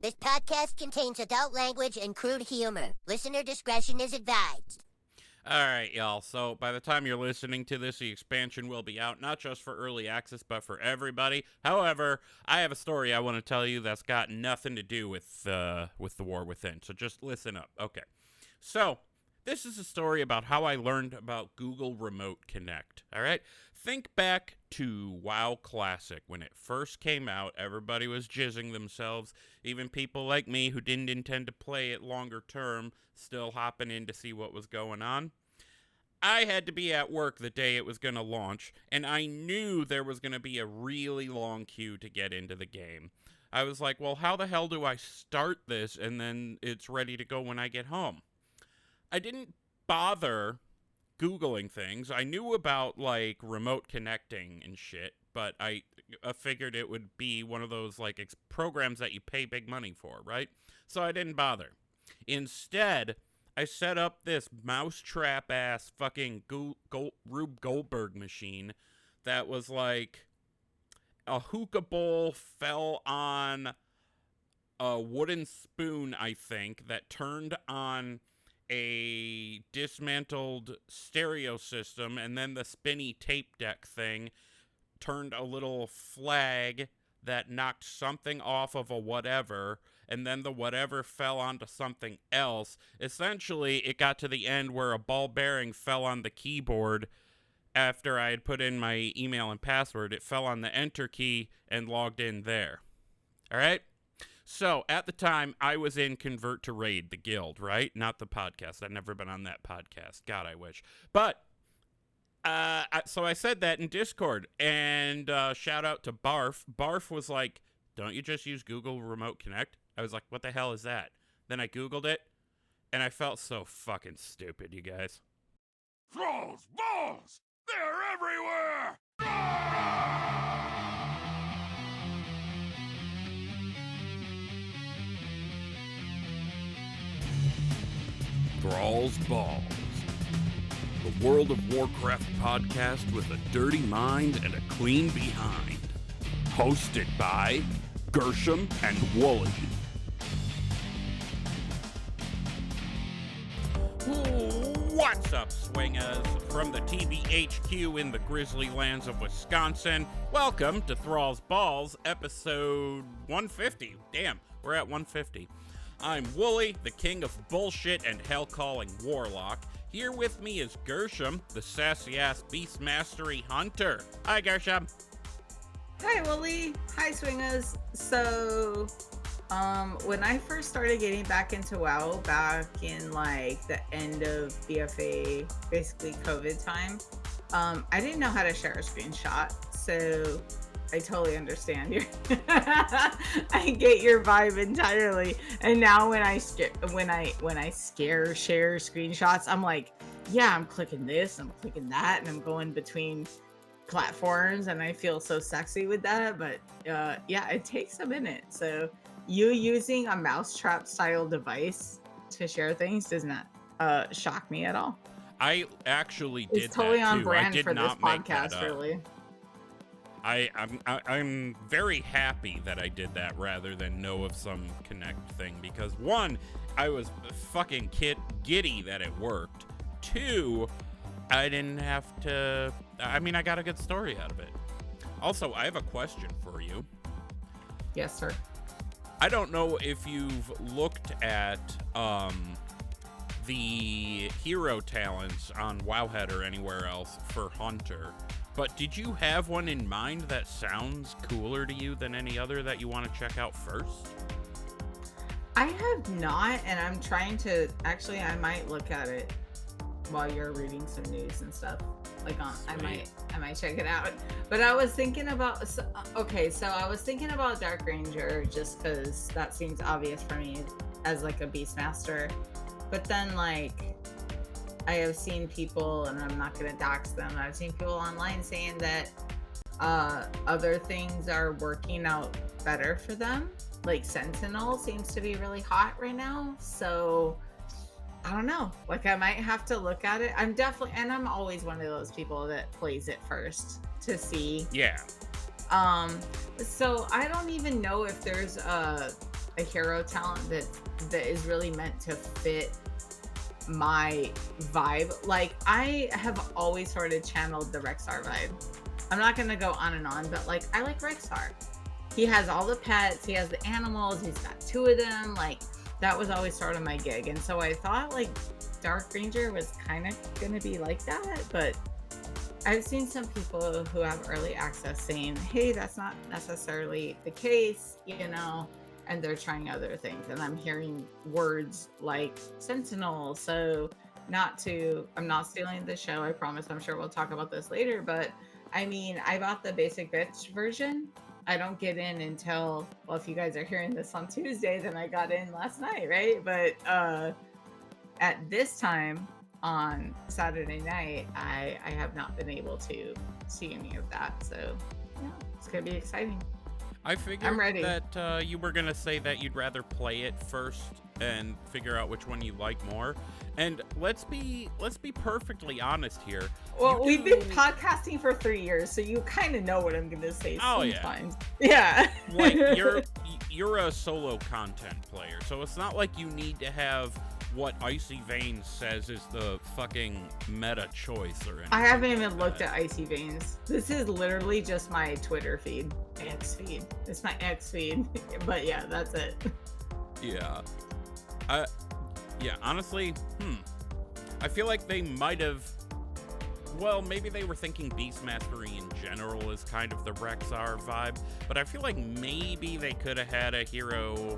This podcast contains adult language and crude humor. Listener discretion is advised. Alright, y'all, so by the time you're listening to this, the expansion will be out, not just for early access, but for everybody. However, I have a story I want to tell you that's got nothing to do with the War Within, so just listen up. Okay, so this is a story about how I learned about Google Remote Connect, alright? Think back to WoW Classic. When it first came out, everybody was jizzing themselves. Even people like me who didn't intend to play it longer term, still hopping in to see what was going on. I had to be at work the day it was going to launch, and I knew there was going to be a really long queue to get into the game. I was like, well, how the hell do I start this and then it's ready to go when I get home? I didn't bother Googling things. I knew about, like, remote connecting and shit, but I figured it would be one of those, like, programs that you pay big money for, right? So I didn't bother. Instead, I set up this mousetrap-ass fucking Rube Goldberg machine that was, like, a hookah bowl fell on a wooden spoon, I think, that turned on a dismantled stereo system, and then the spinny tape deck thing turned a little flag that knocked something off of a whatever, and then the whatever fell onto something else. Essentially, it got to the end where a ball bearing fell on the keyboard after I had put in my email and password. It fell on the enter key and logged in there. All right? So, at the time, I was in Convert to Raid, the guild, right? Not the podcast. I've never been on that podcast. God, I wish. But, so I said that in Discord, and shout out to Barf. Barf was like, don't you just use Google Remote Connect? I was like, what the hell is that? Then I Googled it, and I felt so fucking stupid, you guys. Thrall's balls! They're everywhere! Thrall's Balls, the World of Warcraft podcast with a dirty mind and a clean behind. Hosted by Gershom and Wooly. What's up, swingaz? From the TBHQ in the grizzly lands of Wisconsin, welcome to Thrall's Balls, episode 150. Damn, we're at 150. I'm Wooly, the king of bullshit and hell-calling warlock. Here with me is Gershom, the sassy-ass beast mastery hunter. Hi, Gershom. Hi, Wooly. Hi, swingers. So, when I first started getting back into WoW back in, like, the end of BFA, basically COVID time, I didn't know how to share a screenshot, so I totally understand your I get your vibe entirely. And now when I share screenshots, I'm like, yeah, I'm clicking this, I'm clicking that, and I'm going between platforms, and I feel so sexy with that. But yeah, it takes a minute. So you using a mousetrap style device to share things does not shock me at all. I actually did it's totally that on too. brand I did for this not make podcast, that up. really. I'm very happy that I did that rather than know of some Connect thing, because one, I was fucking giddy that it worked. Two, I didn't have to. I mean, I got a good story out of it. Also, I have a question for you. Yes, sir. I don't know if you've looked at the hero talents on Wowhead or anywhere else for Hunter, but did you have one in mind that sounds cooler to you than any other that you want to check out first? I have not, and I'm trying to. Actually, I might look at it while you're reading some news and stuff. Like, I might check it out. But I was thinking about. So I was thinking about Dark Ranger just because that seems obvious for me as like a Beastmaster. But then, like, I have seen people, and I'm not gonna dox them. I've seen people online saying that other things are working out better for them. Like Sentinel seems to be really hot right now. So I don't know. Like, I might have to look at it. I'm always one of those people that plays it first to see. Yeah. So I don't even know if there's a a hero talent that is really meant to fit my vibe. Like, I have always sort of channeled the Rexar vibe. I'm not gonna go on and on, but like, I like Rexar. He has all the pets, he has the animals, he's got 2 of them. Like, that was always sort of my gig. And so I thought like Dark Ranger was kind of gonna be like that, but I've seen some people who have early access saying, hey, that's not necessarily the case, you know, and they're trying other things. And I'm hearing words like Sentinel. So I'm not stealing the show, I promise. I'm sure we'll talk about this later, but I mean, I bought the basic bitch version. I don't get in until, well, if you guys are hearing this on Tuesday, then I got in last night, right? But at this time, on Saturday night, I have not been able to see any of that. So, yeah, it's going to be exciting. I figured I'm ready. that you were going to say that you'd rather play it first and figure out which one you like more. And let's be perfectly honest here. Well, we've been podcasting for 3 years, so you kind of know what I'm going to say sometimes. Yeah. Yeah. Like, you're a solo content player, so it's not like you need to have what Icy Veins says is the fucking meta choice or anything. I haven't even looked at Icy Veins. This is literally just my Twitter feed. X feed. It's my X feed. But yeah, that's it. Yeah. Yeah, honestly, I feel like they might have... Well, maybe they were thinking Beast Mastery in general is kind of the Rexar vibe, but I feel like maybe they could have had a hero...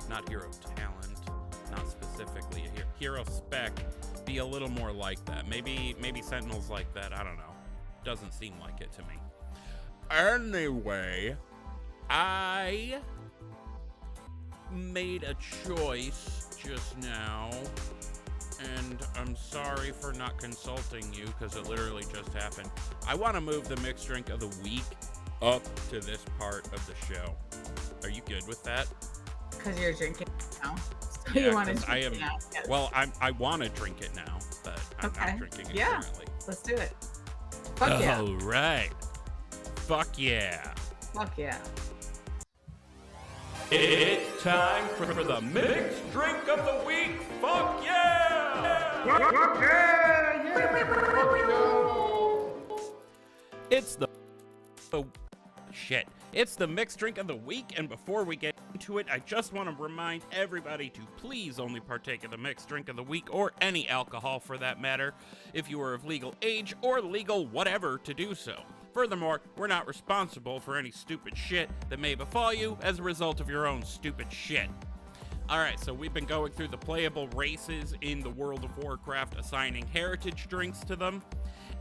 not hero talent, not specifically a hero spec, be a little more like that. Maybe Sentinel's like that, I don't know. Doesn't seem like it to me. Anyway, I made a choice just now, and I'm sorry for not consulting you, because it literally just happened. I want to move the mixed drink of the week up to this part of the show. Are you good with that? Because you're drinking now. So Yeah, you want to drink it now. Yes. Well, I want to drink it now, but I'm not drinking it currently. Let's do it. Fuck yeah. All right. Fuck yeah. Fuck yeah. It's time for the mixed drink of the week. Fuck yeah! Fuck yeah! It's the shit. It's the mixed drink of the week, and before we get into it, I just want to remind everybody to please only partake of the mixed drink of the week, or any alcohol for that matter, if you are of legal age or legal whatever to do so. Furthermore, we're not responsible for any stupid shit that may befall you as a result of your own stupid shit. Alright, so we've been going through the playable races in the World of Warcraft, assigning heritage drinks to them,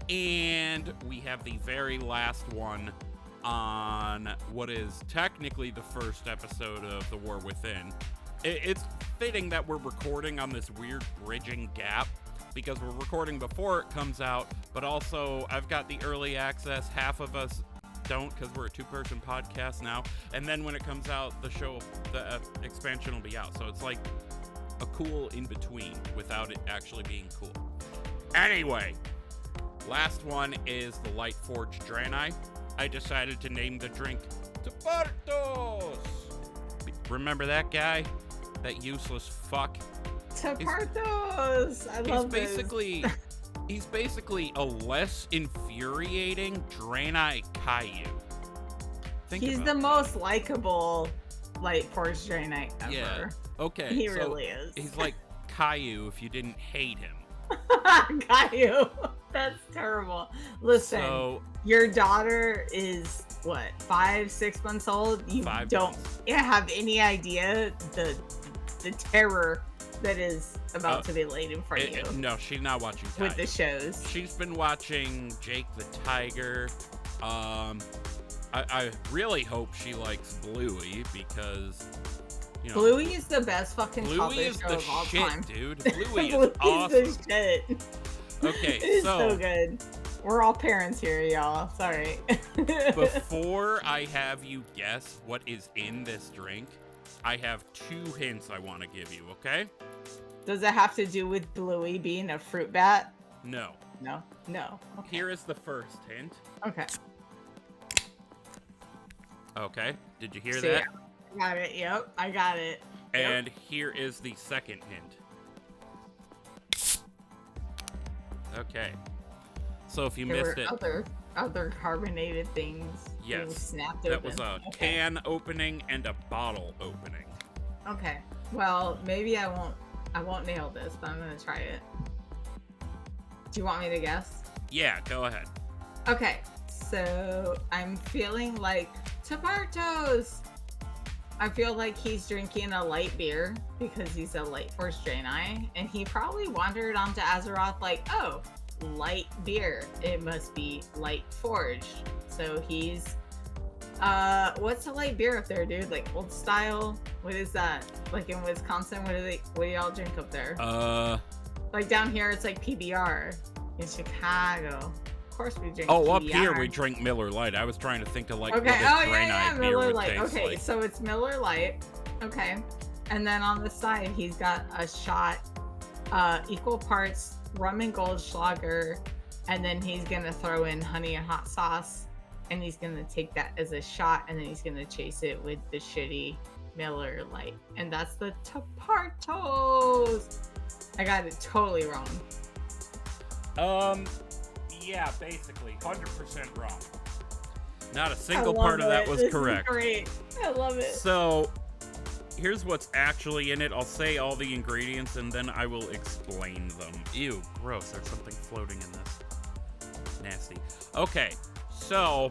and we have the very last one on what is technically the first episode of The War Within. It's fitting that we're recording on this weird bridging gap, because we're recording before it comes out, but also I've got the early access. Half of us don't, because we're a 2-person podcast now, and then when it comes out, the expansion will be out, so it's like a cool in-between without it actually being cool. Anyway, last one is the Lightforged Draenei. I decided to name the drink Tepartos. Remember that guy? That useless fuck? Tepartos! I love this. He's basically a less infuriating Draenei Caillou. He's the most likable Lightforged Draenei ever. Yeah. Okay. He really is. He's like Caillou if you didn't hate him. Caillou. That's terrible. Listen, your daughter is what, 5-6 months old? You don't have any idea the terror that is about to be laid in front of you. No, she's not watching Tiger. With the shows. She's been watching Jake the Tiger. I really hope she likes Bluey, because you know, Bluey is the best fucking Bluey show of all shit, time. Dude. Bluey is awesome. The shit. Okay, it's so good. We're all parents here, y'all. Sorry. Before I have you guess what is in this drink, I have 2 hints I want to give you, okay? Does it have to do with Bluey being a fruit bat? No. No? No. Okay. Here is the first hint. Okay. Okay. Did you hear So, that? yeah, I got it. Yep, I got it. And here is the second hint. Okay. So if you There missed were it, other carbonated things. being yes, snapped that open. was a Okay. can opening and a bottle opening. Okay. Well, maybe I won't nail this, but I'm gonna try it. Do you want me to guess? Yeah, go ahead. Okay. So I'm feeling like Tabartos. I feel like he's drinking a light beer because he's a Lightforged Draenei, and he probably wandered onto Azeroth like, oh, light beer. It must be Lightforged. So he's what's a light beer up there, dude? Like old style? What is that? Like in Wisconsin, what do y'all drink up there? Like down here it's like PBR. In Chicago. Of course we drink Oh, PBR. up here we drink Miller Lite. I was trying to think of like Okay. what a Oh Draenei yeah, beer Miller would Lite. taste Okay, like. so it's Miller Lite. Okay. And then on the side he's got a shot, equal parts rum and Goldschlager, and then he's gonna throw in honey and hot sauce, and he's gonna take that as a shot, and then he's gonna chase it with the shitty Miller Lite, and that's the Tapartos. I got it totally wrong. Yeah, basically 100% wrong. Not a I single love part of that it. was This is correct. great. I love it. So, here's what's actually in it. I'll say all the ingredients and then I will explain them. Ew, gross. There's something floating in this. Nasty. Okay, so,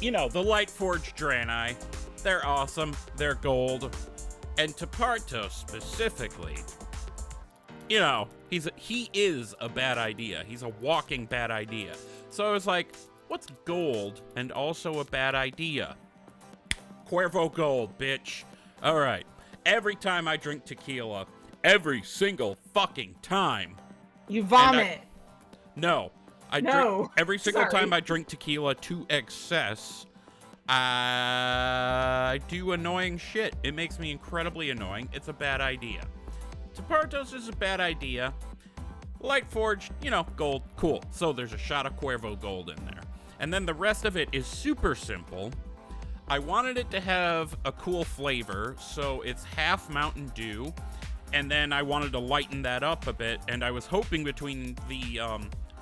you know, the Lightforged Draenei, they're awesome. They're gold. And Tapartos specifically, you know, he is a bad idea. He's a walking bad idea. So I was like, what's gold and also a bad idea? Cuervo gold, bitch. All right. Every time I drink tequila, every single fucking time. You vomit. No. I No. drink every single Sorry. time I drink tequila to excess. I do annoying shit. It makes me incredibly annoying. It's a bad idea. Tapartos is a bad idea. Lightforged, you know, gold, cool. So there's a shot of Cuervo gold in there. And then the rest of it is super simple. I wanted it to have a cool flavor, so it's half Mountain Dew. And then I wanted to lighten that up a bit, and I was hoping between the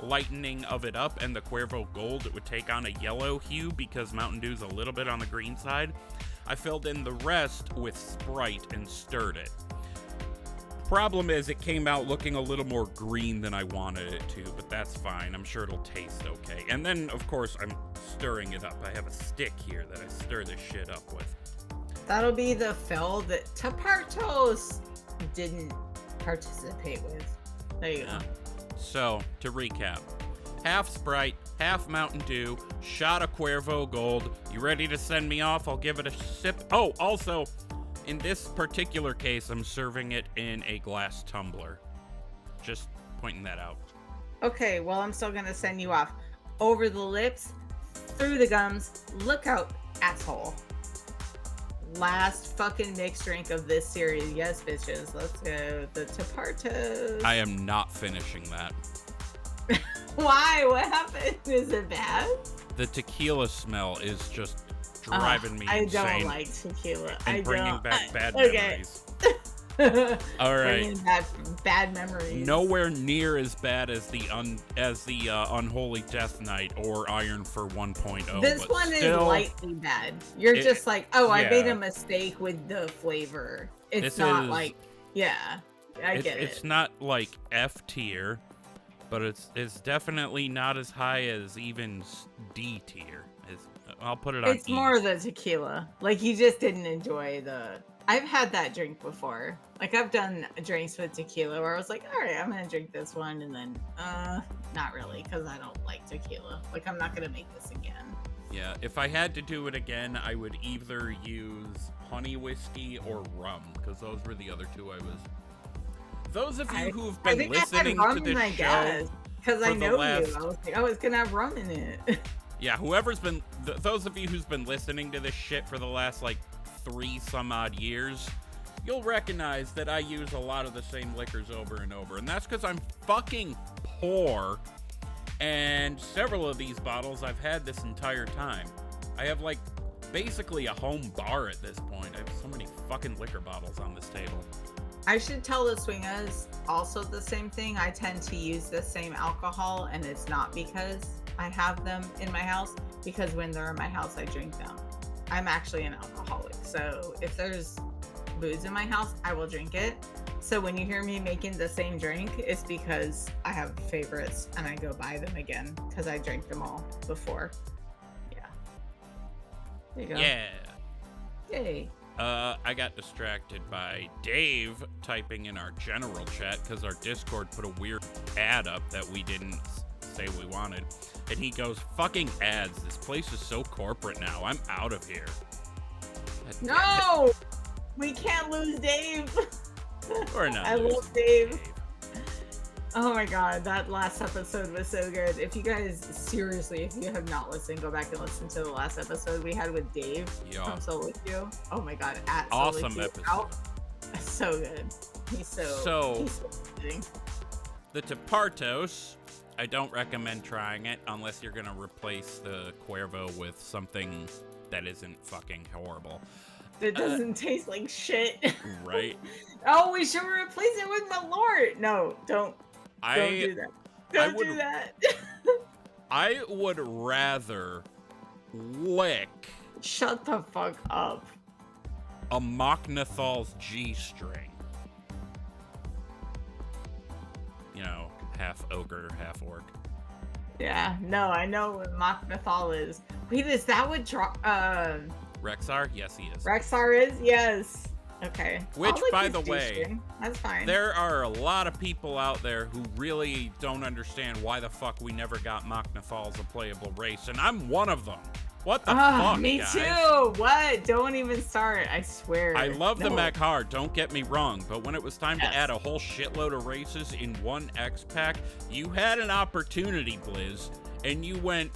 lightening of it up and the Cuervo gold it would take on a yellow hue because Mountain Dew's a little bit on the green side. I filled in the rest with Sprite and stirred it. Problem is it came out looking a little more green than I wanted it to, but that's fine. I'm sure it'll taste okay. And then, of course, I'm stirring it up. I have a stick here that I stir this shit up with. That'll be the fill that Tapartos didn't participate with. There you go. So, to recap, half Sprite, half Mountain Dew, shot of Cuervo Gold. You ready to send me off? I'll give it a sip. Oh, also, in this particular case, I'm serving it in a glass tumbler. Just pointing that out. Okay, well, I'm still gonna send you off. Over the lips, through the gums, look out, asshole. Last fucking mixed drink of this series. Yes, bitches. Let's go. The Tapartos. I am not finishing that. Why? What happened? Is it bad? The tequila smell is just driving me I insane. don't like tequila. And I bringing don't. back bad okay. memories. All right. Bringing back bad memories. Nowhere near as bad as the Unholy Death Knight or Iron for 1.0. This but one still, is lightly bad. You're it- just like, oh, I made yeah. a mistake with the flavor. It's This not is- like, yeah, I get It's it. not like F tier, but it's definitely not as high as even D tier. I'll put it on It's E. more the tequila. Like you just didn't enjoy the. I've had that drink before. Like I've done drinks with tequila where I was like, all right, I'm gonna drink this one, and then not really because I don't like tequila. Like I'm not gonna make this again. Yeah, if I had to do it again, I would either use honey whiskey or rum, because those were the other two I was. Those of you who've I been think I listening had rum to this I show, guess, because I for the know last- you. I was like, oh, it's gonna have rum in it. yeah, whoever's been, those of you who's been listening to this shit for the last like 3 some odd years, you'll recognize that I use a lot of the same liquors over and over, and that's because I'm fucking poor, and several of these bottles I've had this entire time. I have, like, basically a home bar at this point. I have so many fucking liquor bottles on this table. I should tell the swingers also the same thing. I tend to use the same alcohol, and it's not because I have them in my house, because when they're in my house, I drink them. I'm actually an alcoholic, so if there's booze in my house, I will drink it. So when you hear me making the same drink, it's because I have favorites and I go buy them again because I drank them all before. Yeah. There you go. Yeah. Yay. I got distracted by Dave typing in our general chat because our Discord put a weird ad up that we didn't say we wanted. And he goes, fucking ads. This place is so corporate now. I'm out of here. No! We can't lose Dave. Or not. I love Dave. Oh my god, that last episode was so good. If you guys, seriously, if you have not listened, go back and listen to the last episode we had with Dave from Solo Q. Oh my god, at awesome Solo Q. episode. So good. He's so amazing. The Tepartos, I don't recommend trying it unless you're gonna replace the Cuervo with something that isn't fucking horrible. It doesn't taste like shit. Right? Oh, we should replace it with Malort. No, don't do that. Don't do that. I would rather lick Shut the fuck up. a Mochnathal's G-string. You know, half ogre, half orc. Yeah, no, I know what Mocnathal is. Wait, is that what Rexar? Yes, he is. Rexar is? Yes. Okay. Which, I'll lick by his the way, G-string. That's fine. there are a lot of people out there who really don't understand why the fuck we never got Mochnathal's a playable race, and I'm one of them. What the fuck, me guys? too. What? Don't even start. I swear. I love the mech hard, don't get me wrong, but when it was time to add a whole shitload of races in one X pack, you had an opportunity, Blizz, and you went,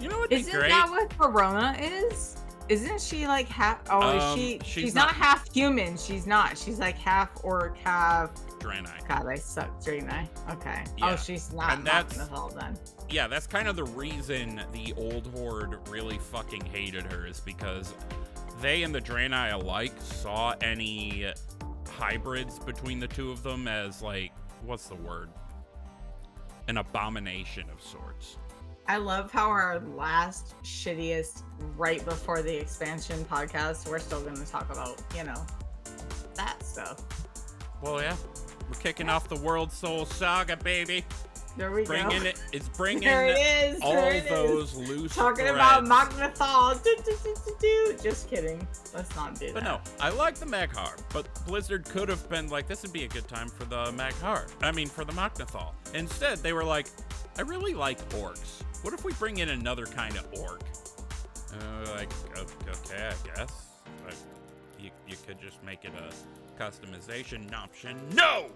you know what'd be Isn't great? that what Corona is? Isn't she like half? Oh, is she? She's not half human. She's not. She's like half orc, half. Draenei. God, I suck. Draenei. Okay. Yeah. Oh, she's not. And that's Mocnathal then. Yeah, that's kind of the reason the old horde really fucking hated her, is because they and the Draenei alike saw any hybrids between the two of them as, like, what's the word? An abomination of sorts. I love how our last shittiest right before the expansion podcast, we're still going to talk about, you know, that stuff. Well, yeah. We're kicking off the World Soul Saga, baby. There we go. It's bringing there it is. all there it those is. loose Talking threads. about Mocnathal. Just kidding. Let's not do that. But no, I like the Maghar, but Blizzard could have been like, this would be a good time for the Maghar. I mean, for the Mocnathal. Instead, they were like, I really like orcs. What if we bring in another kind of orc? Okay, I guess. But you could just make it a customization option. No!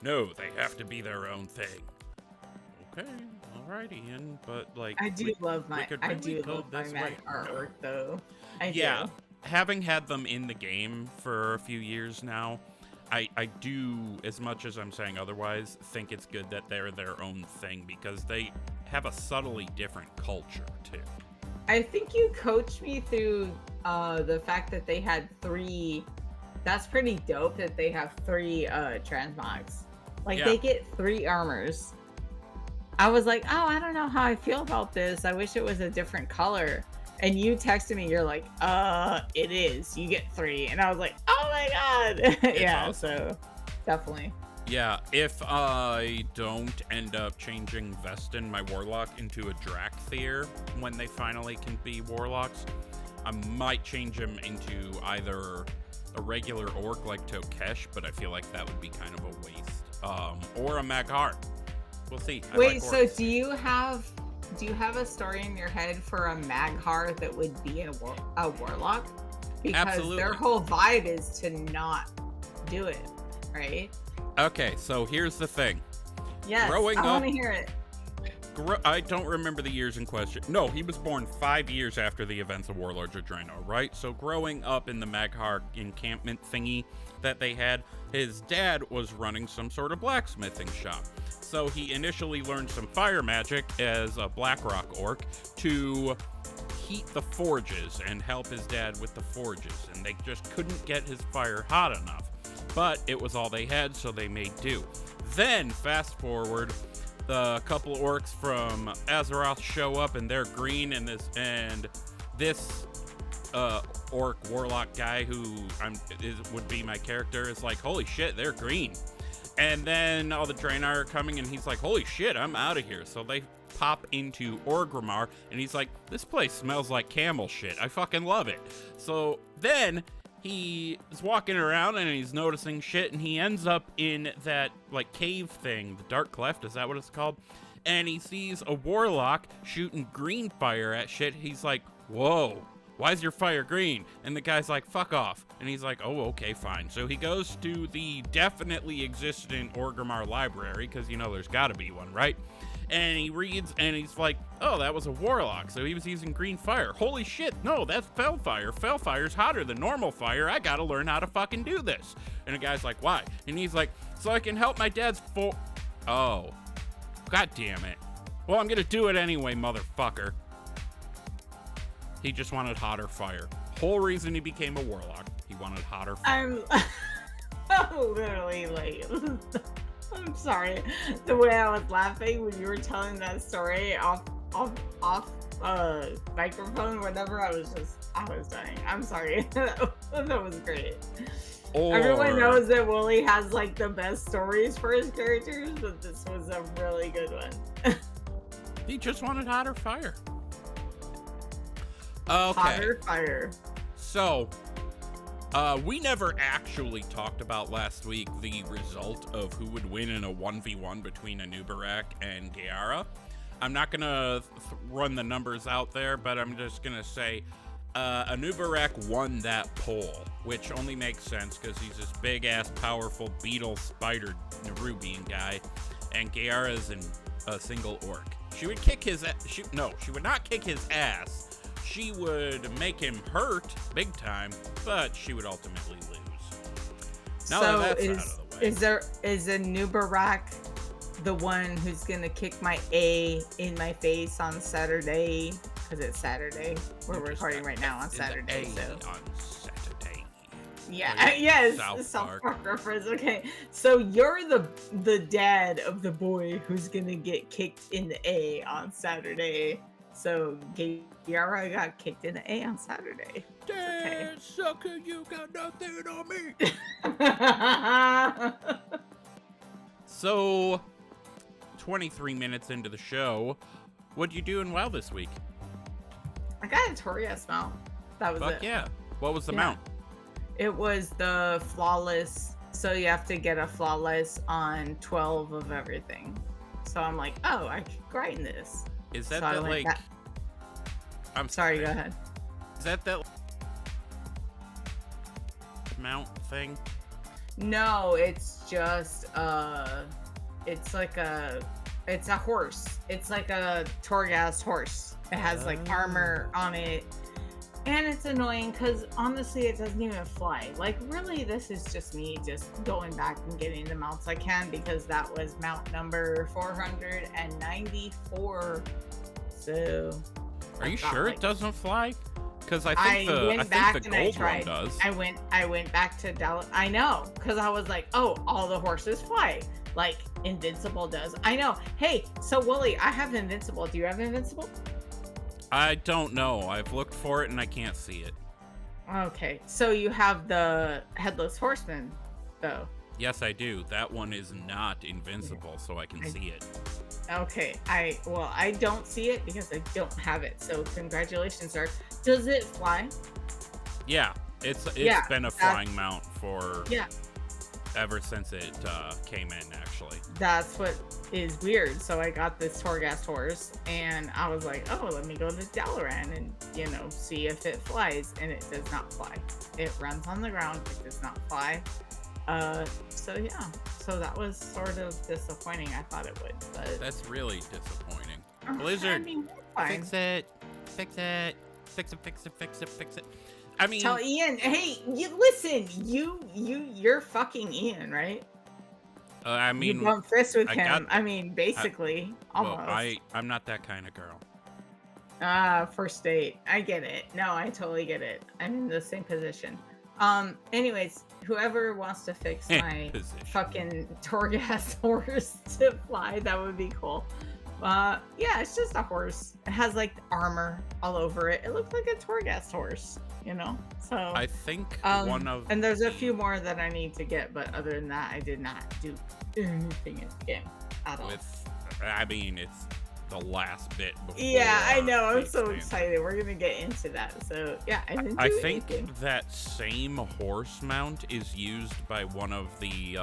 No, they have to be their own thing. Okay, alrighty, Ian, but like... I do love my way. artwork, though. I do. Having had them in the game for a few years now, I do, as much as I'm saying otherwise, think it's good that they're their own thing, because they have a subtly different culture, too. I think you coached me through the fact that they had 3... That's pretty dope that they have 3 transmogs. Like, they get 3 armors. I was like, oh, I don't know how I feel about this. I wish it was a different color. And you texted me, you're like, it is. You get 3. And I was like, oh my god. Yeah, awesome. So definitely. Yeah, if I don't end up changing Vestin, my warlock, into a Drakthir when they finally can be warlocks, I might change him into either a regular orc like Tokesh, but I feel like that would be kind of a waste. Or a Maghar. We'll see. Wait, so do you have a story in your head for a Maghar that would be a warlock? Because Absolutely. Their whole vibe is to not do it, right? Okay, so here's the thing. Yes, I want to hear it. I don't remember the years in question. No, he was born 5 years after the events of Warlords of Draenei, right? So growing up in the Maghar encampment thingy that they had, his dad was running some sort of blacksmithing shop. So he initially learned some fire magic as a Blackrock orc to heat the forges and help his dad with the forges, and they just couldn't get his fire hot enough. But it was all they had, so they made do. Then, fast forward, the couple orcs from Azeroth show up, and they're green, and this orc warlock guy who would be my character is like, holy shit, they're green. And then all the Draenei are coming, and he's like, holy shit, I'm out of here. So they pop into Orgrimmar, and he's like, this place smells like camel shit. I fucking love it. So then he is walking around, and he's noticing shit, and he ends up in that, like, cave thing, the Dark Cleft, is that what it's called? And he sees a warlock shooting green fire at shit. He's like, whoa. Why is your fire green? And the guy's like, fuck off. And he's like, oh, okay, fine. So he goes to the definitely existent Orgrimmar library, because, you know, there's got to be one, right? And he reads, and he's like, oh, that was a warlock. So he was using green fire. Holy shit, no, that's fell fire. Fell fire's hotter than normal fire. I got to learn how to fucking do this. And the guy's like, why? And he's like, so I can help my dad's Oh, god damn it. Well, I'm going to do it anyway, motherfucker. He just wanted hotter fire. Whole reason he became a warlock. He wanted hotter fire. I'm literally like, I'm sorry. The way I was laughing when you were telling that story off microphone, whatever, I was dying. I'm sorry. That was great. Everyone knows that Wooly has like the best stories for his characters, but this was a really good one. He just wanted hotter fire. Okay. Hotter fire. So, we never actually talked about last week the result of who would win in a 1v1 between Anubarak and Gaara. I'm not going to run the numbers out there, but I'm just going to say Anubarak won that poll, which only makes sense because he's this big-ass, powerful beetle spider Nerubian guy, and Gaara is a single orc. She would kick his ass. She would not kick his ass. She would make him hurt big time, but she would ultimately lose. Now so that that's out of the way. Is Anubarak the one who's gonna kick my A in my face on Saturday? Because it's Saturday. We're recording right now on Saturday. On Saturday. Yeah. Yes. South Park reference. Okay. So you're the dad of the boy who's gonna get kicked in the A on Saturday. So Gaara got kicked in the A on Saturday. Dad, sucker, you got nothing on me. So, 23 minutes into the show, what'd you do in WoW this week? I got a Torias mount. That was Fuck it. yeah. What was the mount? It was the flawless. So you have to get a flawless on 12 of everything. So I'm like, oh, I could grind this. Is that so like... I'm sorry, go ahead. Is that mount thing? No, it's just it's a horse. It's like a Torghast horse. It has like armor on it. And it's annoying because honestly it doesn't even fly. Like really this is just me just going back and getting the mounts I can because that was mount number 494. So are you sure it doesn't fly? Because I think the gold one does. I went back to Dallas. I know, because I was like, oh, all the horses fly. Like Invincible does. I know. Hey, so Wooly, I have Invincible. Do you have Invincible? I don't know. I've looked for it and I can't see it. Okay, so you have the Headless Horseman, though. Yes, I do. That one is not invincible, so I can see it. Okay, I don't see it because I don't have it. So congratulations, sir. Does it fly? Yeah, it's been a flying mount for ever since it came in. Actually, that's what is weird. So I got this Torghast horse, and I was like, oh, let me go to Dalaran and see if it flies, and it does not fly. It runs on the ground. It does not fly. So that was sort of disappointing. I thought it would, but that's really disappointing. Blizzard, fix it. I mean, tell Ian, hey, listen, you're fucking Ian, right? I mean, you bumped fists with him. Basically, almost. Well, I'm not that kind of girl. First date. I get it. No, I totally get it. I'm in the same position. Anyways, whoever wants to fix my fucking Torghast horse to fly, that would be cool. Yeah, it's just a horse. It has like armor all over it. It looks like a Torghast horse, you know? So I think and there's a few more that I need to get, but other than that, I did not do anything in the game at all. I mean, it's the last bit before. Yeah, I know. I'm so excited. We're gonna get into that. So yeah, I think that same horse mount is used by one of the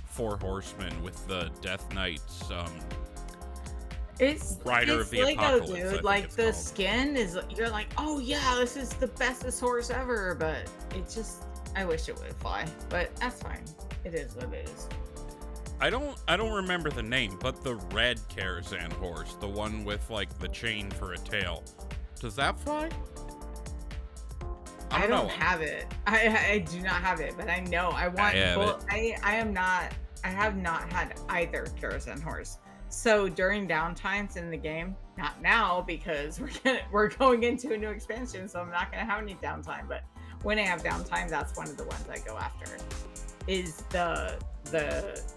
4 horsemen with the Death Knights. It's Rider of the Lego, Apocalypse, dude. Like the skin is, you're like, oh yeah, this is the bestest horse ever. But it just, I wish it would fly. But that's fine. It is what it is. I don't remember the name, but the red Karazhan horse, the one with like the chain for a tail, does that fly? I don't have it. I do not have it, but I know I want. I have not had either Karazhan horse. So during downtimes in the game, not now because we're going into a new expansion, so I'm not gonna have any downtime. But when I have downtime, that's one of the ones I go after. Is the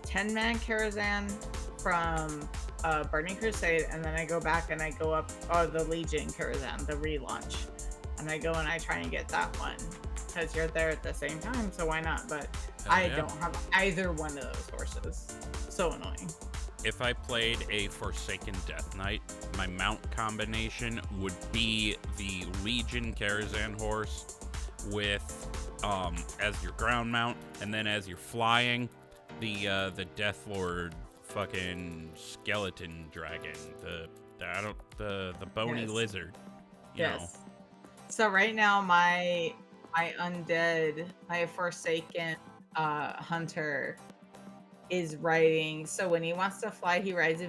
10-man Karazhan from Burning Crusade, and then I go back and I go up the Legion Karazhan, the relaunch, and I go and I try and get that one because you're there at the same time, so why not? But I don't have either one of those horses. So annoying. If I played a Forsaken Death Knight, my mount combination would be the Legion Karazhan horse with as your ground mount, and then as you're flying, the Death Lord fucking skeleton dragon, the bony lizard. You know. So right now my undead, my Forsaken hunter is riding. So when he wants to fly, he rides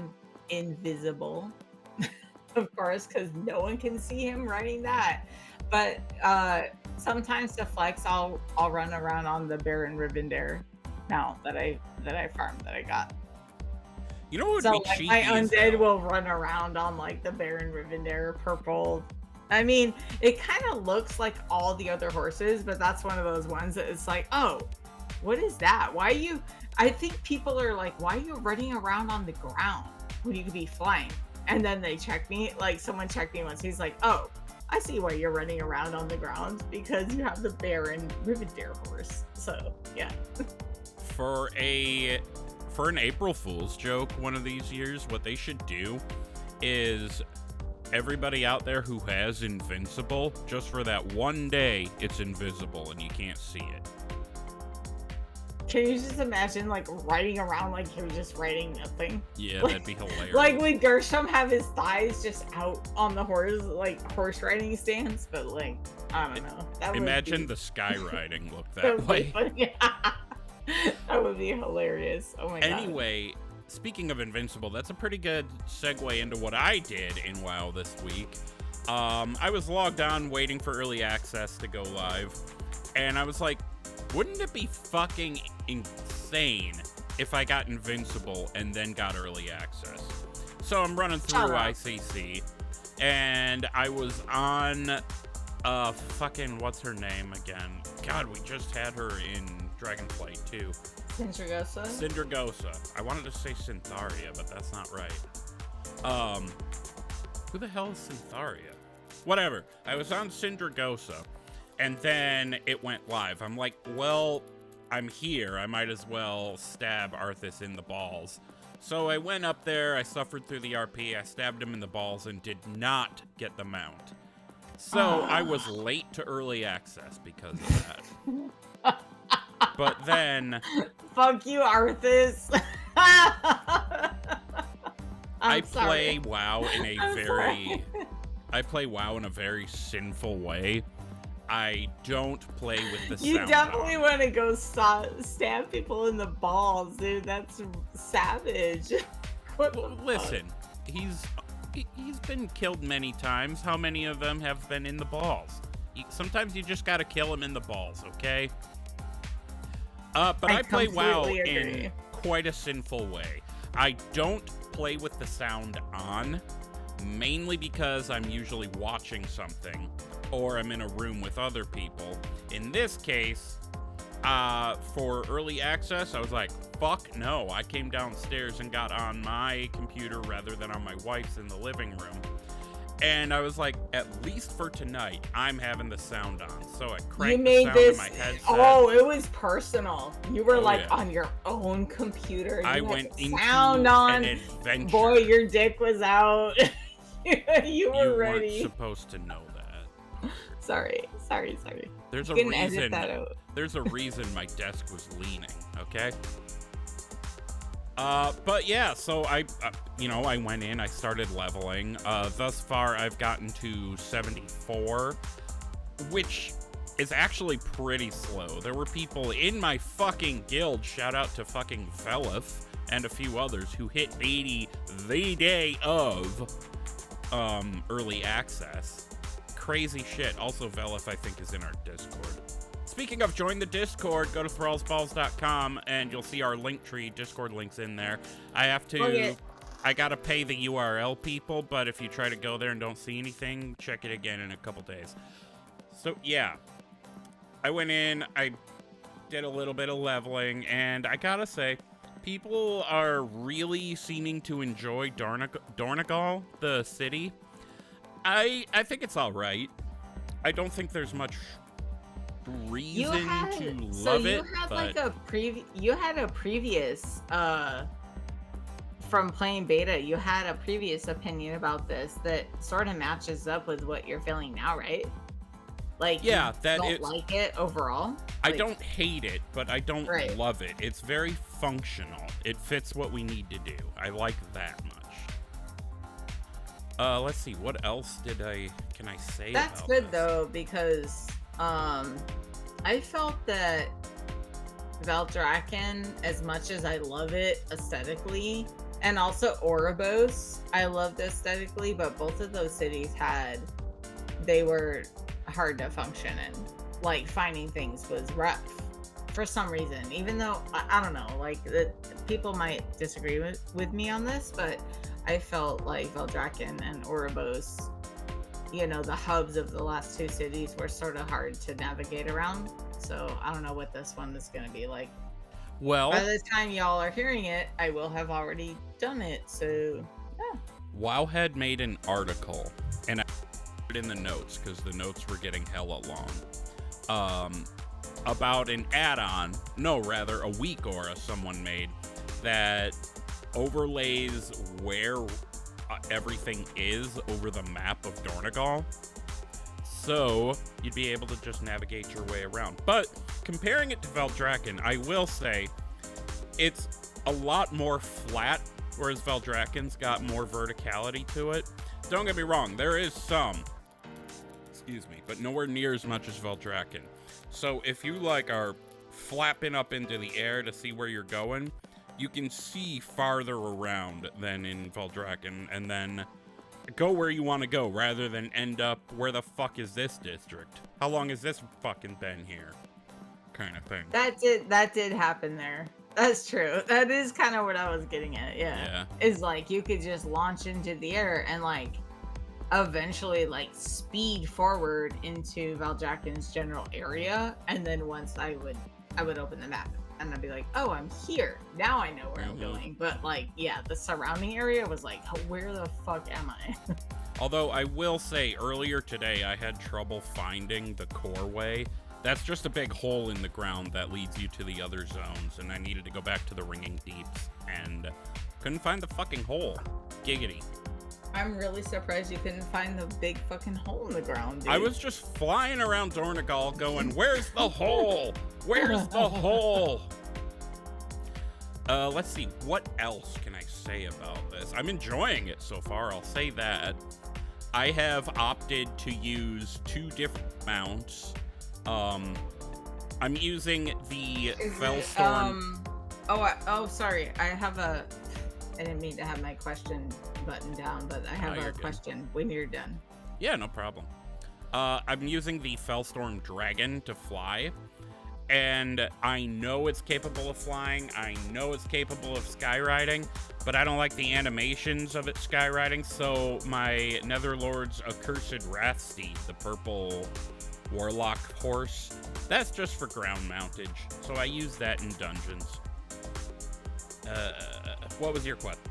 invisible, of course, because no one can see him riding that. But sometimes to flex, I'll run around on the Baron Rivendare mount that I farmed, that I got. You know what would so be like cheeky? My undead will run around on like the Baron Rivendare purple. I mean, it kind of looks like all the other horses, but that's one of those ones that it's like, oh, what is that? Why are you? I think people are like, why are you running around on the ground when you could be flying? And then they check me, like someone checked me once. He's like, oh, I see why you're running around on the ground, because you have the Baron Rivendare horse. So yeah. For an April Fool's joke one of these years, what they should do is everybody out there who has Invincible, just for that one day, it's invisible and you can't see it. Can you just imagine like riding around like you're just riding nothing? Yeah, like, that'd be hilarious. Like would Gershom have his thighs just out on the horse, like horse riding stance? But like, I don't know. Imagine the sky riding look that way. That would be hilarious. Oh my god. Anyway, speaking of Invincible, that's a pretty good segue into what I did in WoW this week. I was logged on waiting for early access to go live, and I was like, wouldn't it be fucking insane if I got Invincible and then got early access? So I'm running through ICC, and I was on fucking, what's her name again? God, we just had her in Dragonflight too. Syndragosa. I wanted to say Syntharia, but that's not right. Who the hell is Syntharia? Whatever. I was on Syndragosa, and then it went live. I'm like, well, I'm here. I might as well stab Arthas in the balls. So I went up there, I suffered through the RP, I stabbed him in the balls, and did not get the mount. So I was late to early access because of that. But then... Fuck you, Arthas! I play WoW in a very sinful way. I don't play with the sound. You definitely want to go stab people in the balls, dude. That's savage. Listen, he's been killed many times. How many of them have been in the balls? Sometimes you just gotta kill him in the balls, okay? But I play WoW in quite a sinful way. I don't play with the sound on. mainly because I'm usually watching something or I'm in a room with other people. In this case, for early access, I was like, fuck no. I came downstairs and got on my computer rather than on my wife's in the living room. And I was like, at least for tonight, I'm having the sound on. So I cranked the sound in my headset. Oh, it was personal. You were on your own computer. I went into sound on. an adventure. Boy, your dick was out. You were ready. You weren't supposed to know that. Sorry. There's you a can reason. Edit that out. There's a reason my desk was leaning. Okay. But yeah, so I went in, I started leveling. Thus far, I've gotten to 74, which is actually pretty slow. There were people in my fucking guild, shout out to fucking Velith and a few others, who hit 80 the day of early access. Crazy shit. Also, Velith, I think, is in our Discord. Speaking of join the Discord, go to ThrallsBalls.com and you'll see our linktree. Discord link's in there. I gotta pay the URL people, but if you try to go there and don't see anything, check it again in a couple days. So yeah, I went in, I did a little bit of leveling, and I gotta say, people are really seeming to enjoy Dornegal, the city. I think it's all right. I don't think there's much reason to love it. You had a previous from playing beta, you had a previous opinion about this that sort of matches up with what you're feeling now, right? Like, yeah, you that don't like it overall. I don't hate it, but I don't love it. It's very functional. It fits what we need to do. I like that much. Let's see, what else can I say That's about good this? though, because I felt that Valdrakken, as much as I love it aesthetically, and also Oribos, I loved aesthetically, but both of those cities they were hard to function in. Like, finding things was rough for some reason, even though, I don't know, like, people might disagree with me on this, but I felt like Valdrakken and Oribos, the hubs of the last two cities were sort of hard to navigate around. So I don't know what this one is going to be like. Well, by the time y'all are hearing it, I will have already done it. So yeah. Wowhead made an article, and I put it in the notes because the notes were getting hella long. About an add-on, a weak aura someone made that overlays where everything is over the map of Dornegal, so you'd be able to just navigate your way around. But comparing it to Valdrakken, I will say it's a lot more flat, whereas Valdrakken's got more verticality to it. Don't get me wrong, there is some, but nowhere near as much as Valdrakken. So if you are flapping up into the air to see where you're going, you can see farther around than in Valdrakken, and then go where you want to go rather than end up, where the fuck is this district? How long has this fucking been here? Kind of thing. That did happen there. That's true. That is kind of what I was getting at. Yeah. Is you could just launch into the air and eventually speed forward into Valdrakken's general area, and then once I would open the map and I'd be like, oh, I'm here. Now I know where I'm going. But the surrounding area was where the fuck am I? Although I will say, earlier today I had trouble finding the core way. That's just a big hole in the ground that leads you to the other zones, and I needed to go back to the Ringing Deeps and couldn't find the fucking hole. Giggity. I'm really surprised you couldn't find the big fucking hole in the ground, dude. I was just flying around Dornegal going, where's the hole? Where's the hole? Let's see, what else can I say about this? I'm enjoying it so far, I'll say that. I have opted to use 2 different mounts. I'm using the Fellstorm. Sorry, I didn't mean to have my question button down, but I have a question when you're done. Yeah, no problem. I'm using the Fellstorm Dragon to fly, and I know it's capable of flying. I know it's capable of skyriding, but I don't like the animations of it skyriding. So my Netherlord's Accursed Wrathsteed, the purple warlock horse, that's just for ground mountage. So I use that in dungeons. What was your question?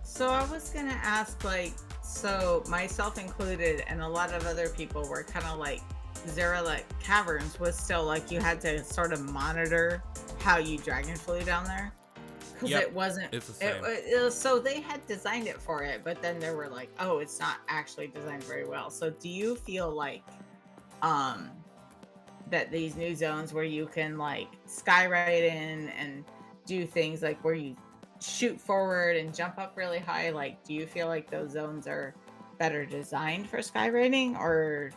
So I was gonna ask, like, so myself included, and a lot of other people were kind of like, Zeralek Caverns was still like you had to sort of monitor how you dragon flew down there, because Yep, it wasn't. it's the same. It was, so they had designed it for it, but then they were like, oh, it's not actually designed very well. So do you feel like, that these new zones where you can like skyride in and do things like where you shoot forward and jump up really high, like do you feel like those zones are better designed for skywriting, or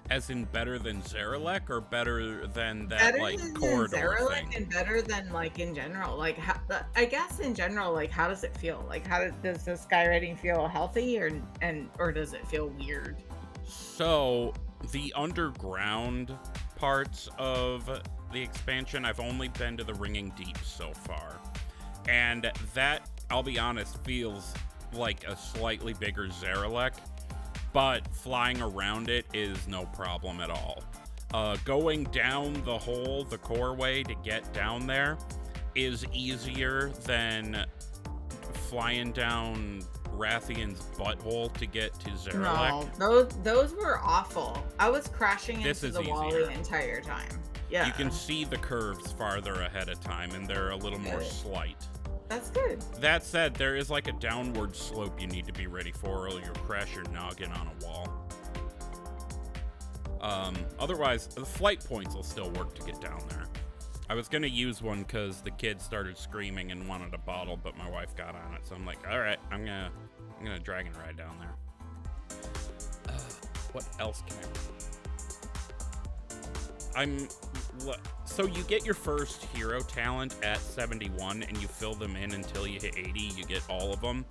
As in better than Zeralek, or better than that better like than corridor Zeralek thing? and better than like in general? Like how, I guess in general, like how does it feel? Like does the skywriting feel healthy, or does it feel weird? So the underground parts of the expansion, I've only been to the Ringing Deep so far, and that, I'll be honest, feels like a slightly bigger Zeralek, but flying around it is no problem at all. Going down the hole, the core way to get down there, is easier than flying down Rathian's butthole to get to Zeralek. No, those were awful. I was crashing This into is the wall easier. the entire time. Yeah, You can see the curves farther ahead of time, and they're a little more Good. slight. that's good. That said, there is like a downward slope you need to be ready for, or you'll crash your noggin on a wall. Otherwise, the flight points will still work to get down there. I was gonna use one because the kids started screaming and wanted a bottle, but my wife got on it, so I'm like, all right, I'm gonna dragon ride down there. What else can so you get your first hero talent at 71, and you fill them in until you hit 80. You get all of them.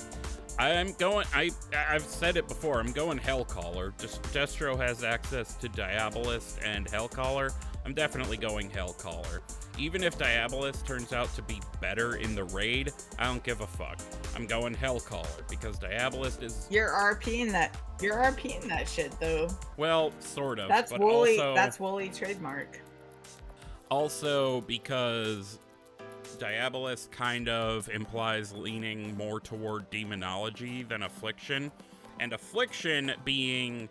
I've said it before, I'm going Hellcaller. Just Destro has access to Diabolist and Hellcaller. I'm definitely going Hellcaller. Even if Diabolist turns out to be better in the raid, I don't give a fuck. I'm going Hellcaller because Diabolist is... You're RPing that shit though. Well, sort of. That's but Wooly. Also, That's Wooly trademark. Also because Diabolist kind of implies leaning more toward demonology than affliction, and affliction being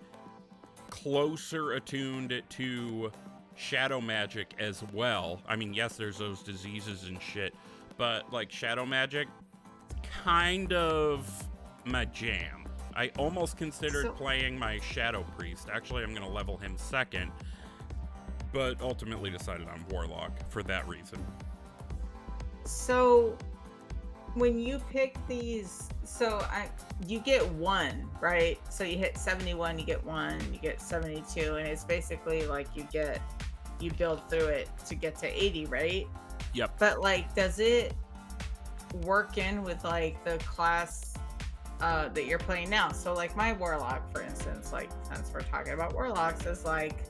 closer attuned to shadow magic as well. I mean, yes, there's those diseases and shit, but like shadow magic, kind of my jam. I almost considered playing my shadow priest. Actually, I'm gonna level him second, but ultimately decided on warlock for that reason. So when you pick these, you get one, right? So you hit 71, you get one, you get 72, and it's basically like you build through it to get to 80, right? Yep. But like, does it work in with like the class that you're playing now? So like my warlock, for instance, like since we're talking about warlocks, is like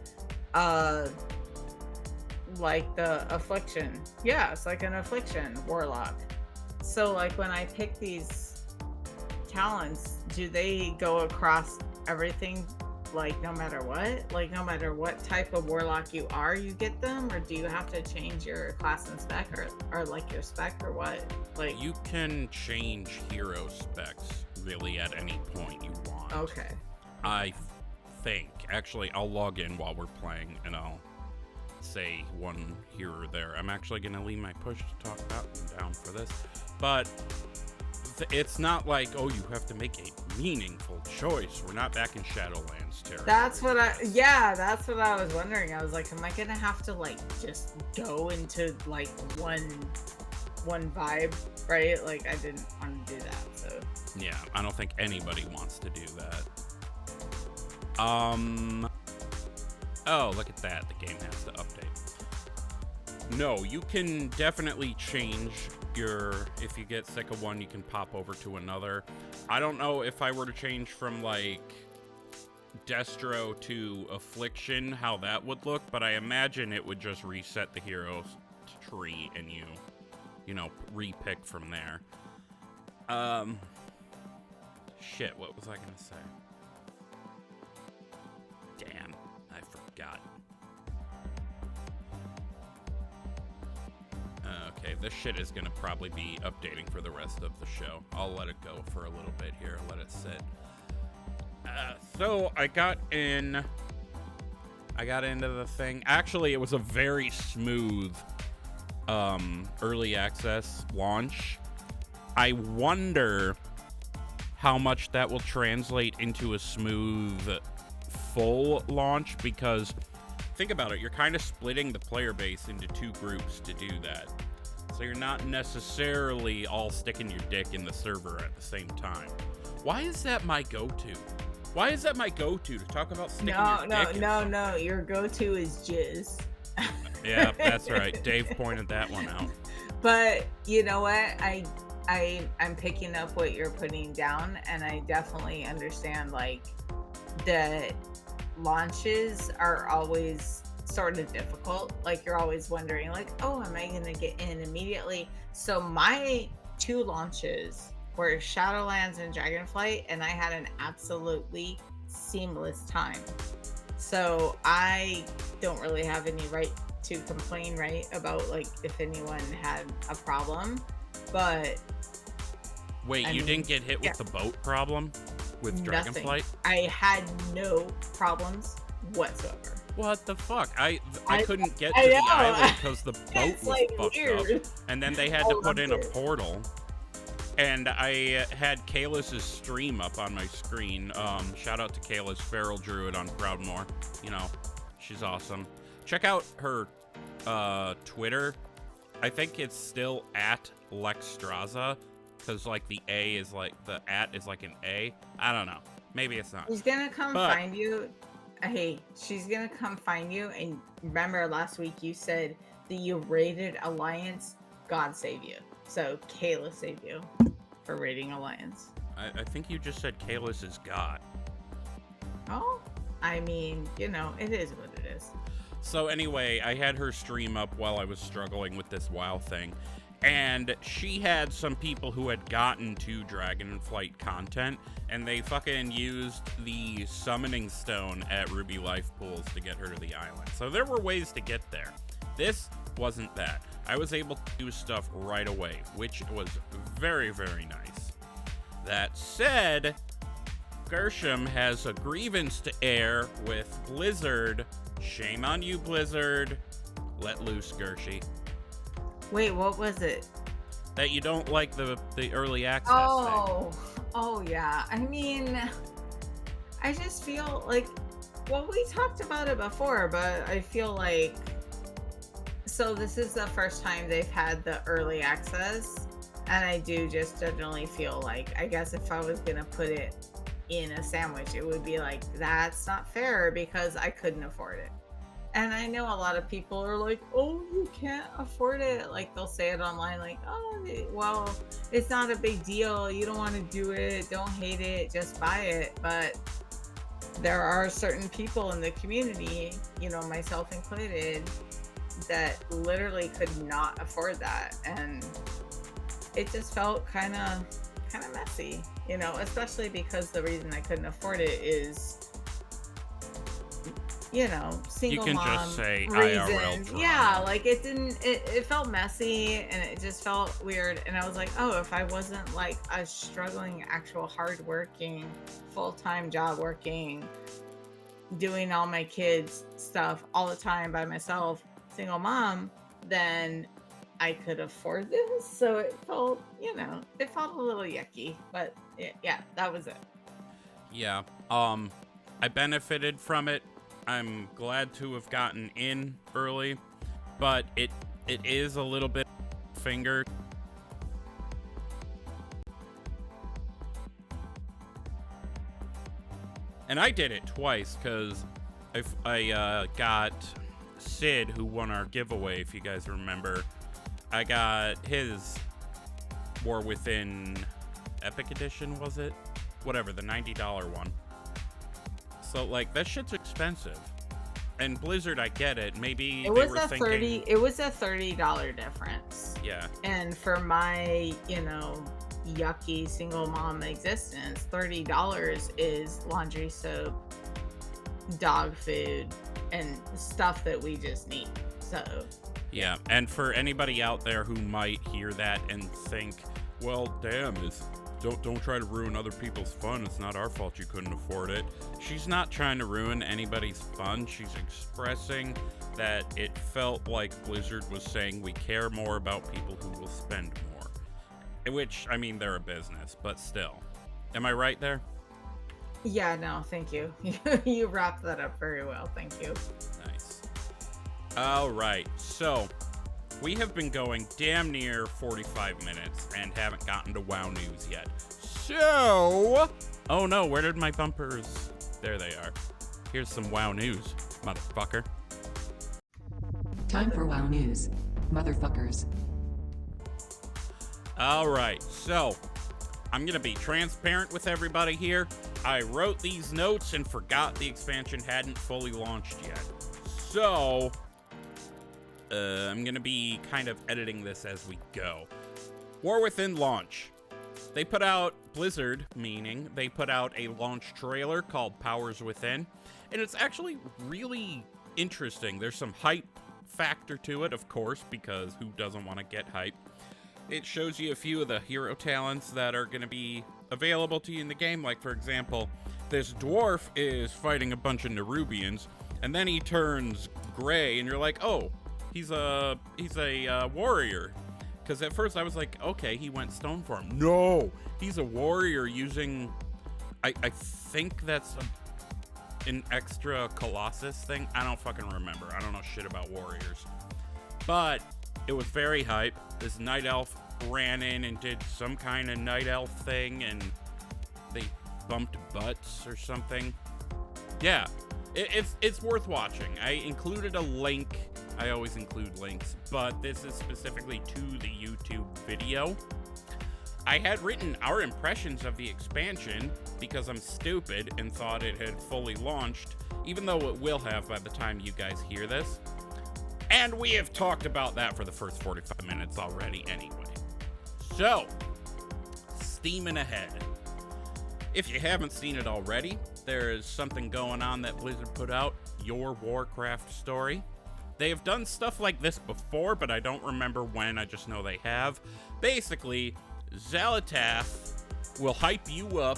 the affliction. Yeah, it's like an affliction warlock. So like when I pick these talents, do they go across everything, like no matter what? Like no matter what type of warlock you are, you get them? Or do you have to change your class and spec, or like your spec, or what? Like You can change hero specs really at any point you want. okay. I think. Actually, I'll log in while we're playing and I'll say one here or there. I'm actually going to leave my push to talk about and down for this. But it's not like, oh, you have to make a meaningful choice. We're not back in Shadowlands territory. That's what I was wondering. I was like, am I going to have to like just go into like one vibe, right? Like I didn't want to do that. So Yeah, I don't think anybody wants to do that. Oh, look at that. The game has to update. No, you can definitely change if you get sick of one, you can pop over to another. I don't know if I were to change from like Destro to Affliction, how that would look, but I imagine it would just reset the heroes tree and you know, re-pick from there. Shit, what was I gonna say? Damn, I forgot. Okay, this shit is gonna probably be updating for the rest of the show. I'll let it go for a little bit here, let it sit. So I got into the thing. Actually, it was a very smooth early access launch. I wonder how much that will translate into a smooth full launch, because think about it, you're kind of splitting the player base into two groups to do that. So you're not necessarily all sticking your dick in the server at the same time. Why is that my go-to? Why is that my go-to to talk about sticking your dick in? No. Your go-to is jizz. Yeah, that's right. Dave pointed that one out. But you know what? I'm picking up what you're putting down, and I definitely understand, like, the launches are always sort of difficult. Like, you're always wondering, like, oh, am I gonna get in immediately? So my 2 launches were Shadowlands and Dragonflight, and I had an absolutely seamless time. So I don't really have any right to complain, right, about, like, if anyone had a problem. But wait, you didn't get hit with the boat problem with Dragonflight? I had no problems whatsoever. What the fuck? I couldn't get to the island because the boat was like fucked weird. Up. And then they had to put in a portal. And I had Kalis's stream up on my screen. Shout out to Kalis, Feral Druid on Proudmoore. You know, she's awesome. Check out her Twitter. I think it's still at Lexstraza, because like the A is like, the at is like an A. I don't know. Maybe it's not. She's gonna come find you. Hey, she's gonna come find you. And remember last week you said the raided Alliance, God save you. So Kayla saved you for raiding Alliance. I think you just said Kalis is God. Oh, I mean, you know, it is what it is. So anyway, I had her stream up while I was struggling with this WoW thing. And she had some people who had gotten to Dragonflight content, and they fucking used the summoning stone at Ruby Life Pools to get her to the island. So there were ways to get there. This wasn't that. I was able to do stuff right away, which was very, very nice. That said, Gershom has a grievance to air with Blizzard. Shame on you, Blizzard. Let loose, Gershie. Wait, what was it? That you don't like the early access thing. Oh yeah. I mean, I just feel like, well, we talked about it before, but I feel like, so this is the first time they've had the early access, and I do just generally feel like, I guess if I was gonna put it in a sandwich, it would be like, that's not fair because I couldn't afford it. And I know a lot of people are like, oh, you can't afford it. Like, they'll say it online, like, oh, well, it's not a big deal. You don't want to do it. Don't hate it. Just buy it. But there are certain people in the community, you know, myself included, that literally could not afford that. And it just felt kind of messy, you know, especially because the reason I couldn't afford it is, you know, single mom. You can just say IRL drama. Yeah, like it felt messy and it just felt weird. And I was like, oh, if I wasn't like a struggling, actual hardworking, full-time job working, doing all my kids' stuff all the time by myself, single mom, then I could afford this. So it felt, you know, it felt a little yucky, but yeah, that was it. Yeah. I benefited from it. I'm glad to have gotten in early, but it is a little bit fingered. And I did it twice because I got Sid, who won our giveaway, if you guys remember. I got his War Within Epic Edition, was it? Whatever, the $90 one. So, like, that shit's expensive. And Blizzard, I get it. Maybe It was a $30 difference. Yeah. And for my, yucky single mom existence, $30 is laundry soap, dog food, and stuff that we just need. So yeah, and for anybody out there who might hear that and think, well, damn, don't try to ruin other people's fun. It's not our fault you couldn't afford it. She's not trying to ruin anybody's fun. She's expressing that it felt like Blizzard was saying we care more about people who will spend more. Which, I mean, they're a business, but still. Am I right there? yeah, no, thank you. You wrapped that up very well. Thank you. Nice. All right, so we have been going damn near 45 minutes and haven't gotten to WoW news yet. So, oh no, where did my bumpers? There they are. Here's some WoW news, motherfucker. Time for WoW news, motherfuckers. All right, so I'm gonna be transparent with everybody here. I wrote these notes and forgot the expansion hadn't fully launched yet. So, I'm gonna be kind of editing this as we go. War Within launch. They put out, Blizzard, meaning, they put out a launch trailer called Powers Within, and it's actually really interesting. There's some hype factor to it, of course, because who doesn't want to get hype? It shows you a few of the hero talents that are going to be available to you in the game. Like, for example, this dwarf is fighting a bunch of Nerubians, and then he turns gray, and you're like, oh, he's a warrior. Because at first I was like, okay, he went stone form. No, he's a warrior using, I think that's an extra Colossus thing. I don't fucking remember. I don't know shit about warriors. But it was very hype. This night elf ran in and did some kind of night elf thing, and they bumped butts or something. Yeah, it's worth watching. I included a link. I always include links, but this is specifically to the YouTube video. I had written our impressions of the expansion because I'm stupid and thought it had fully launched, even though it will have by the time you guys hear this. And we have talked about that for the first 45 minutes already anyway. So, steaming ahead. If you haven't seen it already, there is something going on that Blizzard put out, Your Warcraft Story. They have done stuff like this before, but I don't remember when, I just know they have. Basically, Xal'atath will hype you up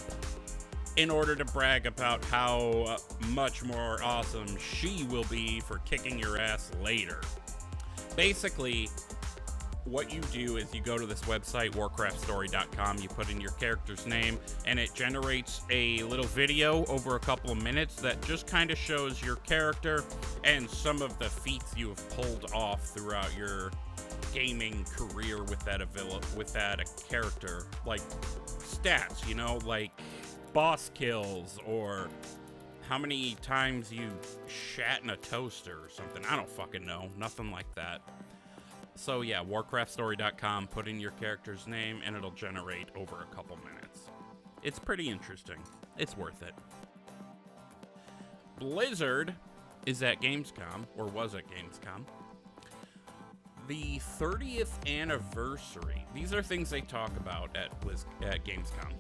in order to brag about how much more awesome she will be for kicking your ass later. Basically, what you do is you go to this website, warcraftstory.com, you put in your character's name, and it generates a little video over a couple of minutes that just kind of shows your character and some of the feats you have pulled off throughout your gaming career with that character. Like, stats, you know, like boss kills, or how many times you shat in a toaster or something. I don't fucking know. Nothing like that. So yeah, warcraftstory.com, put in your character's name, and it'll generate over a couple minutes. It's pretty interesting. It's worth it. Blizzard is at Gamescom, or was at Gamescom. The 30th anniversary. These are things they talk about at Gamescom.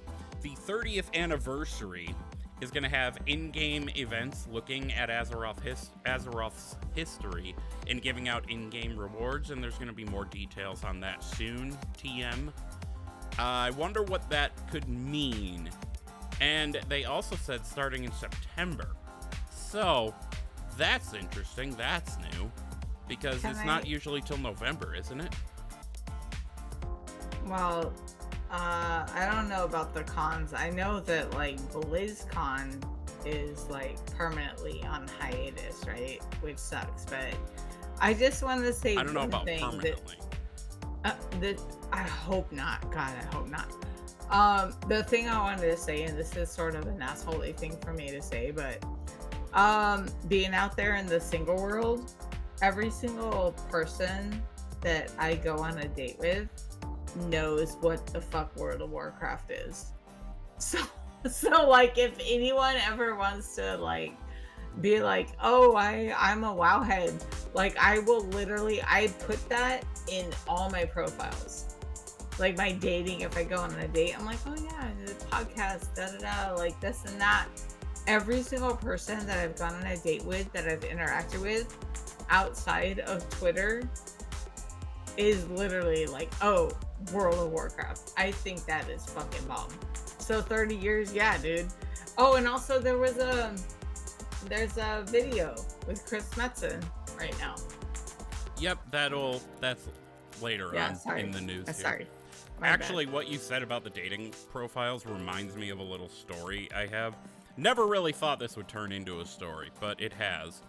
The 30th anniversary is going to have in-game events looking at Azeroth's history and giving out in-game rewards, and there's going to be more details on that soon, TM. I wonder what that could mean. And they also said starting in September. So, that's interesting. That's new. Because it's not usually till November, isn't it? Well, I don't know about the cons. I know that, like, BlizzCon is, like, permanently on hiatus, right? Which sucks, but I just wanted to say I don't know one about thing permanently. that I hope not. God, I hope not. The thing I wanted to say, and this is sort of an asshole-y thing for me to say, but being out there in the single world, every single person that I go on a date with knows what the fuck World of Warcraft is. So So like if anyone ever wants to like be like, oh, I'm a wowhead, like I will literally, I put that in all my profiles. Like my dating, if I go on a date, I'm like, oh yeah, the podcast, da-da-da, like this and that. Every single person that I've gone on a date with, that I've interacted with outside of Twitter is literally like, oh, World of Warcraft. I think that is fucking bomb. So 30 years, yeah, dude. Oh, and also there's a video with Chris Metzen right now. Yep, that's later on in the news here. Sorry. Actually, what you said about the dating profiles reminds me of a little story I have. Never really thought this would turn into a story, but it has.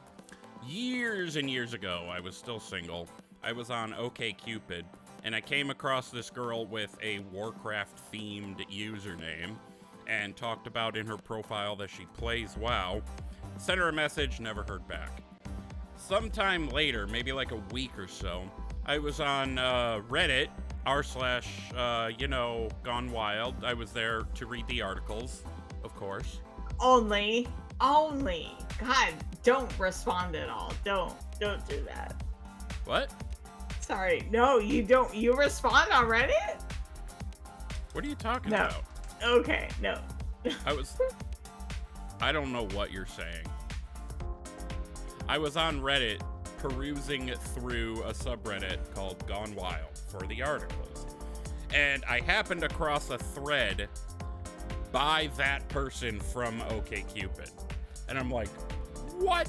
Years and years ago, I was still single. I was on OkCupid, and I came across this girl with a Warcraft-themed username, and talked about in her profile that she plays WoW. Sent her a message, never heard back. Sometime later, maybe like a week or so, I was on Reddit, r/Gone Wild. I was there to read the articles, of course. Only. God, don't respond at all. Don't do that. What? Sorry. No, you don't. You respond on Reddit? What are you talking No. about? Okay, no. I don't know what you're saying. I was on Reddit perusing through a subreddit called Gone Wild for the articles. And I happened across a thread by that person from OkCupid. And I'm like, what?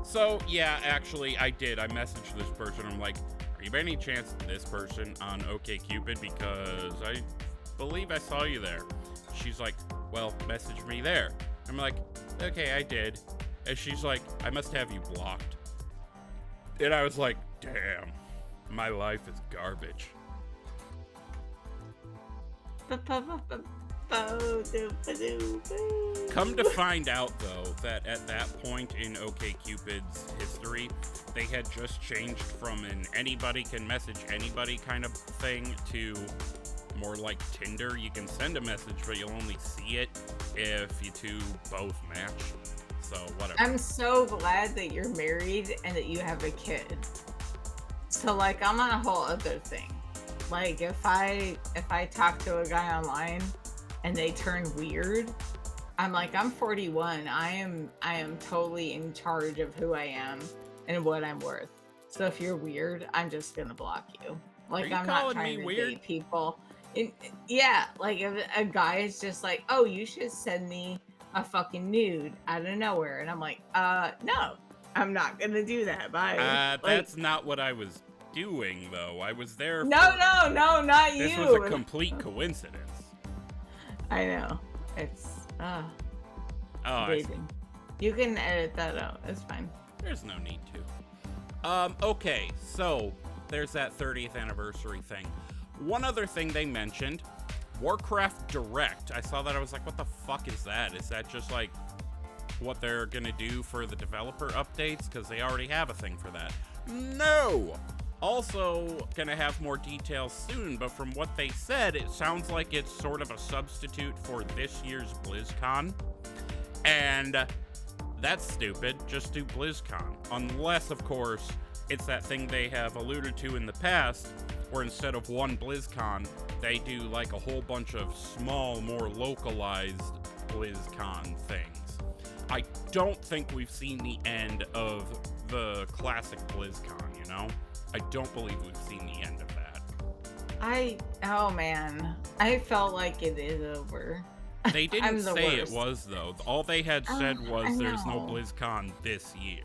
So, yeah, actually, I did. I messaged this person. I'm like, are you by any chance this person on OkCupid? Because I believe I saw you there. She's like, well, message me there. I'm like, okay, I did. And she's like, I must have you blocked. And I was like, damn, my life is garbage. Come to find out, though, that at that point in OkCupid's history, they had just changed from an anybody can message anybody kind of thing to more like Tinder. You can send a message, but you'll only see it if you two both match. So, whatever. I'm so glad that you're married and that you have a kid. So, like, I'm on a whole other thing. Like, if I talk to a guy online and they turn weird, I'm like, I'm 41. I am totally in charge of who I am and what I'm worth. So if you're weird, I'm just gonna block you. Like, I'm not trying to date people. Yeah, like if a guy is just like, oh, you should send me a fucking nude out of nowhere, and I'm like, no, I'm not gonna do that. Bye. That's not what I was doing, though. I was there. No, not you. This was a complete coincidence. I know. It's dating. You can edit that out. It's fine. There's no need to. Okay, so there's that 30th anniversary thing. One other thing they mentioned, Warcraft Direct. I saw that, I was like, what the fuck is that? Is that just like what they're gonna do for the developer updates? Because they already have a thing for that. No! Also gonna have more details soon, but from what they said, it sounds like it's sort of a substitute for this year's BlizzCon. And that's stupid. Just do BlizzCon. Unless, of course, it's that thing they have alluded to in the past, where instead of one BlizzCon, they do like a whole bunch of small, more localized BlizzCon things. I don't think we've seen the end of the classic BlizzCon, you know? I don't believe we've seen the end of that. Oh man, I felt like it is over. They didn't say it was, though. All they had said was there's no know. BlizzCon this year.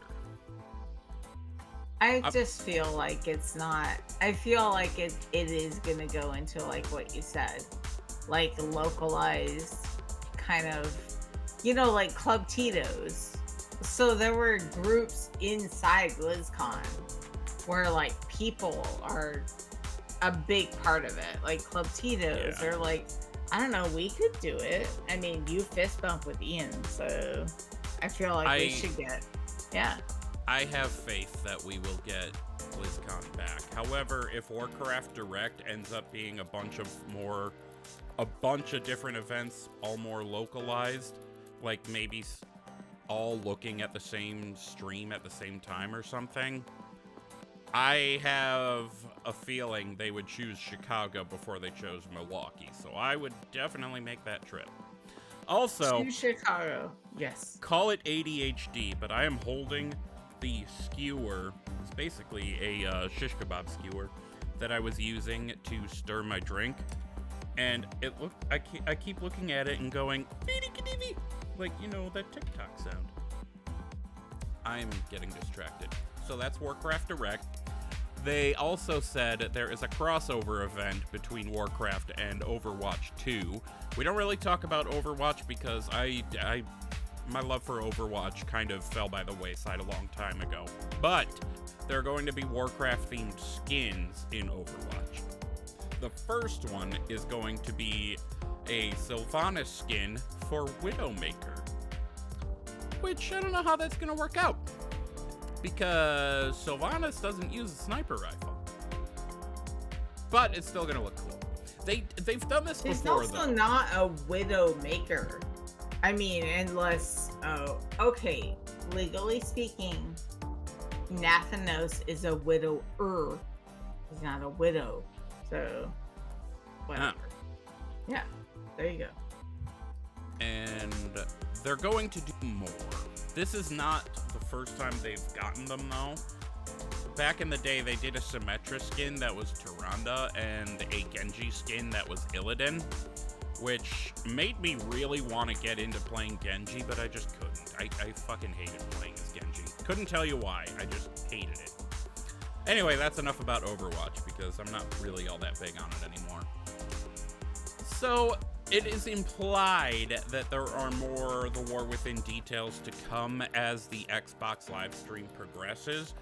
I just feel like it's not. I feel like it is gonna go into like what you said, like localized kind of, you know, like Club Tito's. So there were groups inside BlizzCon where like people are a big part of it, like Club Tito's, or like, I don't know, we could do it. I mean, you fist bump with Ian, so I feel like we should get, I have faith that we will get BlizzCon back. However, if Warcraft Direct ends up being a bunch of more a bunch of different events, all more localized, like maybe all looking at the same stream at the same time or something. I have a feeling they would choose Chicago before they chose Milwaukee, so I would definitely make that trip. Also, To Chicago, yes. call it ADHD, but I am holding the skewer. It's basically a shish kebab skewer that I was using to stir my drink, and it looked. I keep looking at it and going, like, you know, that TikTok sound. I'm getting distracted. So that's Warcraft Direct. They also said there is a crossover event between Warcraft and Overwatch 2. We don't really talk about Overwatch because my love for Overwatch kind of fell by the wayside a long time ago. But there are going to be Warcraft-themed skins in Overwatch. The first one is going to be a Sylvanas skin for Widowmaker, which I don't know how that's going to work out, because Sylvanas doesn't use a sniper rifle. But it's still gonna look cool. They've done this It's before, also though. not a Widowmaker. I mean, unless, okay, legally speaking, Nathanos is a widower. He's not a widow. So, whatever. Yeah, there you go. And they're going to do more. This is not the first time they've gotten them, though. Back in the day, they did a Symmetra skin that was Tyrande and a Genji skin that was Illidan, which made me really want to get into playing Genji, but I just couldn't. I fucking hated playing as Genji. Couldn't tell you why, I just hated it. Anyway, that's enough about Overwatch, because I'm not really all that big on it anymore. So, it is implied that there are more The War Within details to come as the Xbox live stream progresses.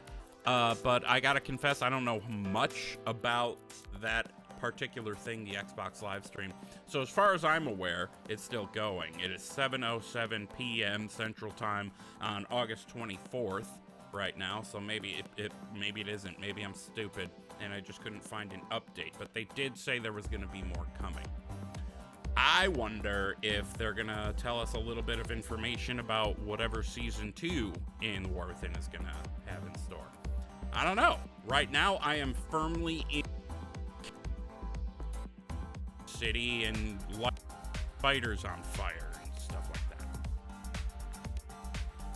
But I gotta confess, I don't know much about that particular thing, the Xbox live stream. So as far as I'm aware, it's still going. It is 7:07 p.m. Central Time on August 24th right now. So maybe it isn't. Maybe I'm stupid and I just couldn't find an update. But they did say there was going to be more coming. I wonder if they're going to tell us a little bit of information about whatever Season 2 in The War Within is going to have in store. I don't know. Right now, I am firmly in city and fighters on fire and stuff like that.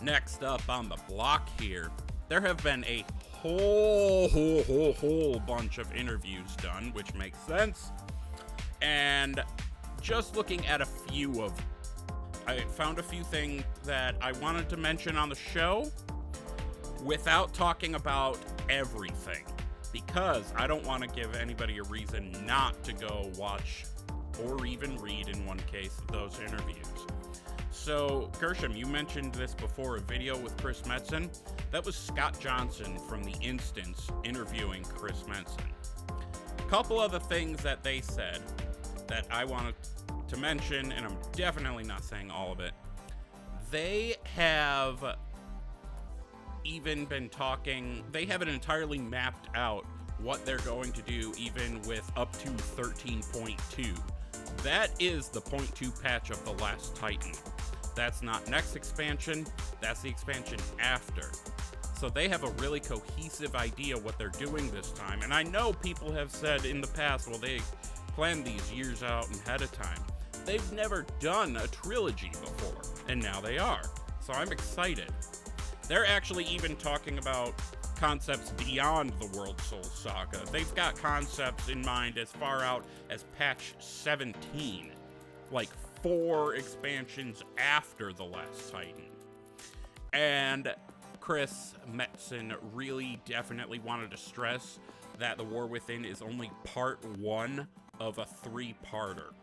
Next up on the block here, there have been a whole bunch of interviews done, which makes sense. And just looking at a few of them, I found a few things that I wanted to mention on the show without talking about everything, because I don't want to give anybody a reason not to go watch or even read, in one case, those interviews. So, Gershom, you mentioned this before, a video with Chris Metzen. That was Scott Johnson from The Instance interviewing Chris Metzen. A couple of the things that they said that I wanted to mention, and I'm definitely not saying all of it. They have even been talking, they haven't entirely mapped out what they're going to do even with up to 13.2. That is the 0.2 patch of The Last Titan. That's not next expansion, that's the expansion after. So they have a really cohesive idea what they're doing this time. And I know people have said in the past, well, they planned these years out ahead of time. They've never done a trilogy before, and now they are. So I'm excited. They're actually even talking about concepts beyond the World Soul Saga. They've got concepts in mind as far out as patch 17, like 4 expansions after The Last Titan. And Chris Metzen really definitely wanted to stress that The War Within is only part 1 of a 3-parter.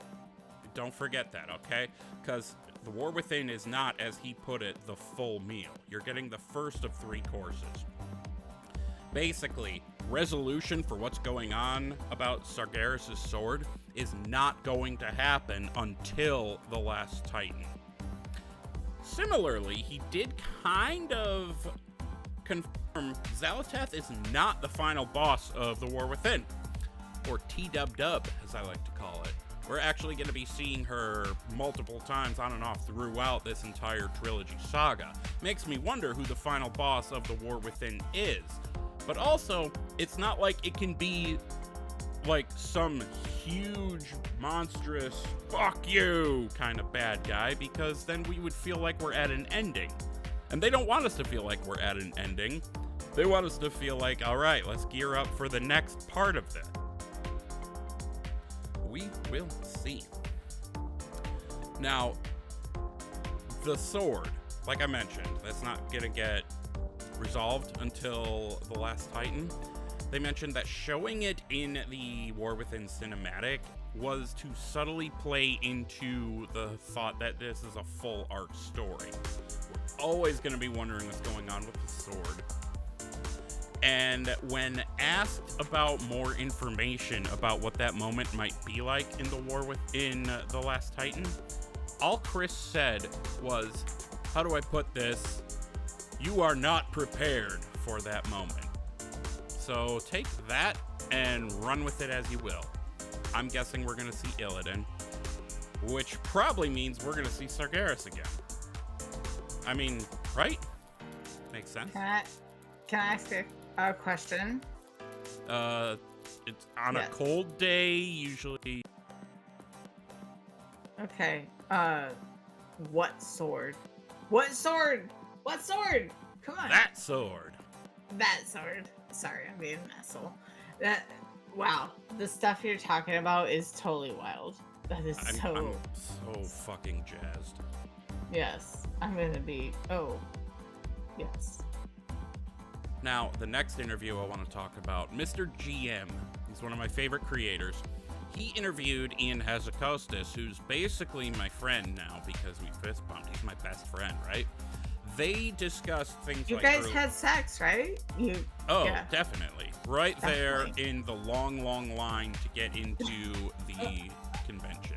Don't forget that, okay? Because The War Within is not, as he put it, the full meal. You're getting the first of 3 courses. Basically, resolution for what's going on about Sargeras' sword is not going to happen until The Last Titan. Similarly, he did kind of confirm Xal'atath is not the final boss of The War Within, or TWW, as I like to call it. We're actually going to be seeing her multiple times on and off throughout this entire trilogy saga. Makes me wonder who the final boss of the War Within is. But also, it's not like it can be like some huge, monstrous, fuck you kind of bad guy, because then we would feel like we're at an ending. And they don't want us to feel like we're at an ending. They want us to feel like, all right, let's gear up for the next part of this. We will see. Now, the sword, like I mentioned, that's not gonna get resolved until the last Titan. They mentioned that showing it in the War Within cinematic was to subtly play into the thought that this is a full arc story. We're always gonna be wondering what's going on with the sword. And when asked about more information about what that moment might be like in the War Within the Last Titan, all Chris said was, how do I put this? You are not prepared for that moment. So take that and run with it as you will. I'm guessing we're going to see Illidan, which probably means we're going to see Sargeras again. I mean, right? Makes sense. Can I ask a question? It's on a cold day, usually. Okay. What sword? What sword? What sword? Come on. That sword. That sword. Sorry, I'm being an asshole. Wow. The stuff you're talking about is totally wild. That is I'm so fucking jazzed. Yes. I'm gonna be. Oh. Yes. Now, the next interview I want to talk about, Mr. GM. He's one of my favorite creators. He interviewed Ian Hazakostas, who's basically my friend now because we fist bumped. He's my best friend, right? They discussed things you like... You guys had sex, right? Yeah. Definitely. Right there in the long, long line to get into the convention.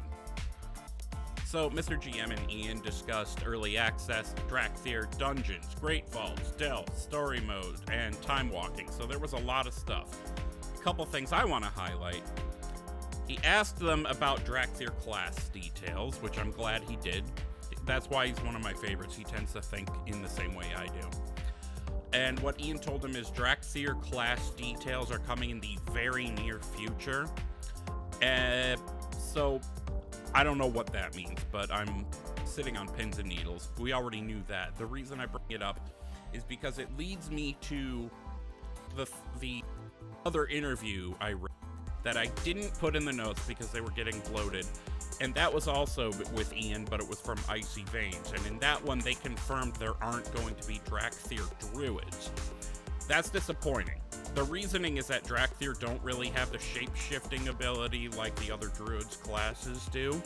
So, Mr. GM and Ian discussed early access, Drakthir, dungeons, Great Vault, stealth, story mode, and time walking. So there was a lot of stuff. A couple things I want to highlight. He asked them about Drakthir class details, which I'm glad he did. That's why he's one of my favorites. He tends to think in the same way I do. And what Ian told him is Drakthir class details are coming in the very near future. So I don't know what that means, but I'm sitting on pins and needles. We already knew that. The reason I bring it up is because it leads me to the other interview I read that I didn't put in the notes because they were getting bloated. And that was also with Ian, but it was from Icy Veins. And in that one, they confirmed there aren't going to be Drakthir druids. That's disappointing. The reasoning is that Drakthir don't really have the shape-shifting ability like the other druids classes do.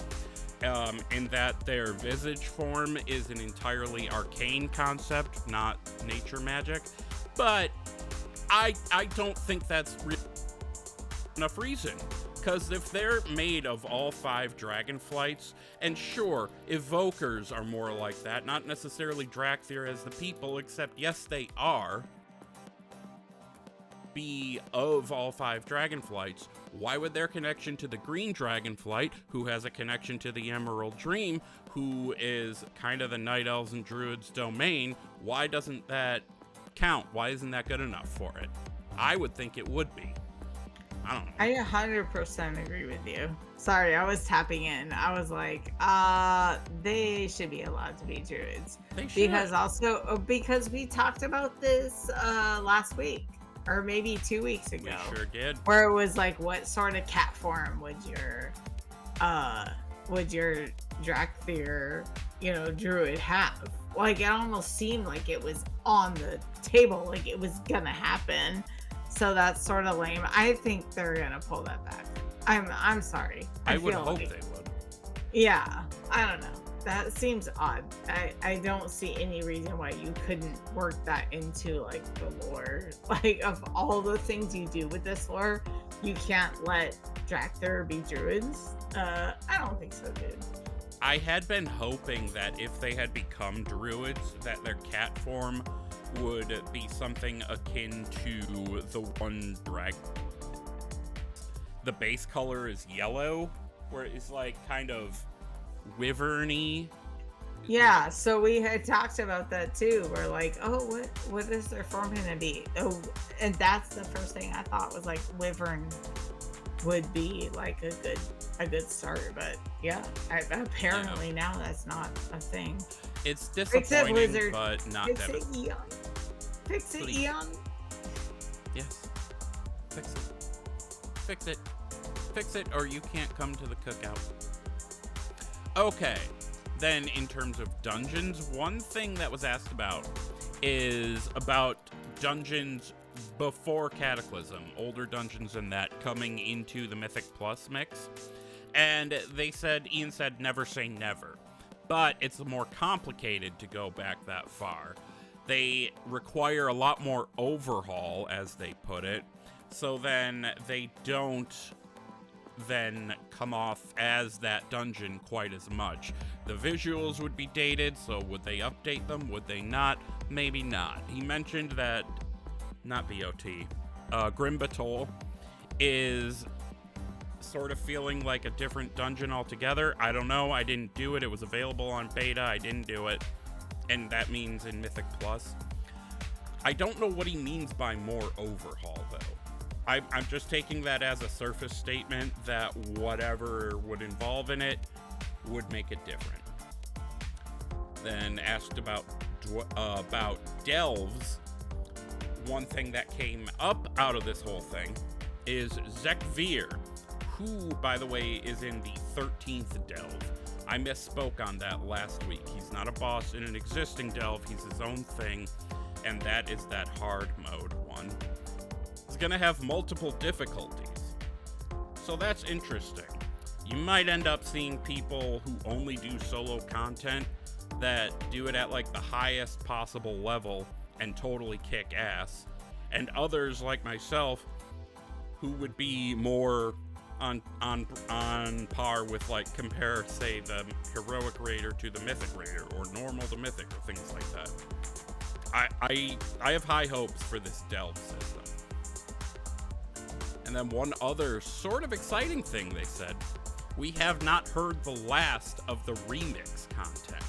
In that their visage form is an entirely arcane concept, not nature magic. But I don't think that's enough reason. Because if they're made of all 5 dragonflights, and sure, evokers are more like that, not necessarily Drakthir as the people, except yes, they are. Be of all 5 dragonflights, why would their connection to the green dragonflight, who has a connection to the Emerald Dream, who is kind of the Night Elves and Druids domain, why doesn't that count? Why isn't that good enough for it? I would think it would be. I don't know. I 100% agree with you. Sorry, I was tapping in. I was like, they should be allowed to be druids. They should. Because we talked about this last week. Or maybe 2 weeks ago. We sure did. Where it was like, what sort of cat form would your Drakthir, druid have? Like, it almost seemed like it was on the table, like it was gonna happen. So that's sort of lame. I think they're gonna pull that back. I'm sorry. I would hope they would. Yeah, I don't know. That seems odd. I don't see any reason why you couldn't work that into like the lore. Like, of all the things you do with this lore, you can't let Drakthir be druids. I don't think so, dude. I had been hoping that if they had become druids, that their cat form would be something akin to the one dragon. The base color is yellow, where it's like kind of wyverny. Yeah, so we had talked about that too. We're like, oh, what is their form gonna be? Oh, and that's the first thing I thought was like wyvern would be like a good start, but yeah, apparently now that's not a thing. It's Fix it, disappointing, Blizzard. but not Fix Devin. it, Eon. Fix it, Please. Eon. Yes. Fix it. Fix it. Fix it, or you can't come to the cookout. Okay. Then, in terms of dungeons, one thing that was asked about is about dungeons before Cataclysm, older dungeons than that, coming into the Mythic Plus mix. And Ian said, never say never. But it's more complicated to go back that far. They require a lot more overhaul, as they put it, so then they don't then come off as that dungeon quite as much. The visuals would be dated, so would they update them? Would they not? Maybe not. He mentioned that, not BOT, Grim Batol is sort of feeling like a different dungeon altogether. I don't know. I didn't do it. It was available on beta. I didn't do it. And that means in Mythic Plus. I don't know what he means by more overhaul, though. I'm just taking that as a surface statement that whatever would involve in it would make it different. Then asked about delves. One thing that came up out of this whole thing is Zekvir, who, by the way, is in the 13th delve. I misspoke on that last week. He's not a boss in an existing delve. He's his own thing, and that is that hard mode one. It's going to have multiple difficulties. So that's interesting. You might end up seeing people who only do solo content that do it at like the highest possible level and totally kick ass, and others like myself who would be more on par with, like, compare, say, the heroic raider to the mythic raider, or normal to mythic, or things like that. I have high hopes for this delve system. And then one other sort of exciting thing they said, we have not heard the last of the remix content.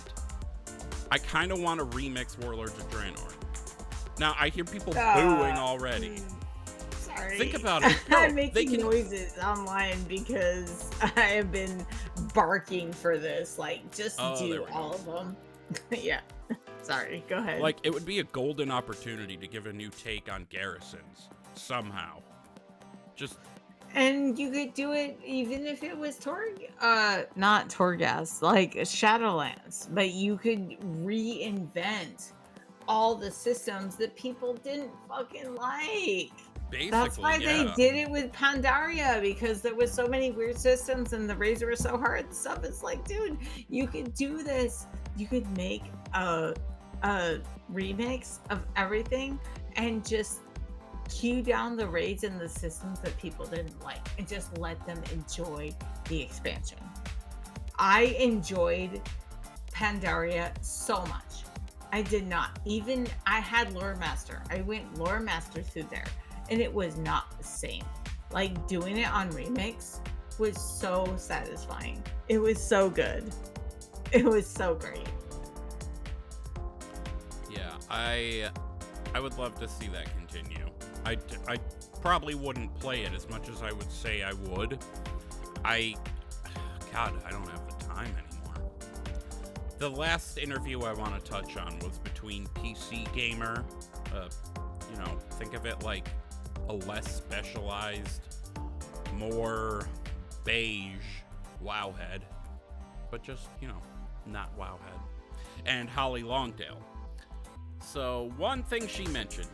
I kind of want to remix Warlords of Draenei. Now, I hear people booing already. Sorry. Think about it. No, I'm making noises online because I have been barking for this. Like, just do all of them. Yeah. Sorry. Go ahead. Like, it would be a golden opportunity to give a new take on garrisons. Somehow. And you could do it even if it was not Torghast, like Shadowlands, but you could reinvent all the systems that people didn't fucking like. Basically, that's why they did it with Pandaria, because there was so many weird systems and the raids were so hard and stuff. It's like, dude, you could do this. You could make a remix of everything and just queue down the raids and the systems that people didn't like and just let them enjoy the expansion. I enjoyed Pandaria so much. I did not. Even I had Lore Master. I went Lore Master through there and it was not the same. Like, doing it on Remix was so satisfying. It was so good. It was so great. Yeah, I would love to see that continue. I probably wouldn't play it as much as I would say I would. I don't have the time anymore. The last interview I want to touch on was between PC Gamer, think of it like a less specialized, more beige Wowhead, but just, not Wowhead, and Holly Longdale. So one thing she mentioned,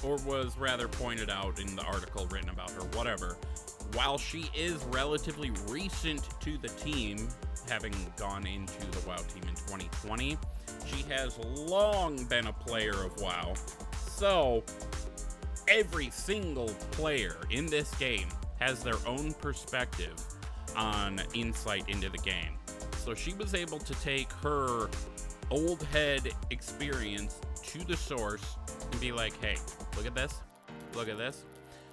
or was rather pointed out in the article written about her, whatever, while she is relatively recent to the team, having gone into the WoW team in 2020, she has long been a player of WoW. So every single player in this game has their own perspective on insight into the game. So she was able to take her old head experience to the source and be like, hey, look at this.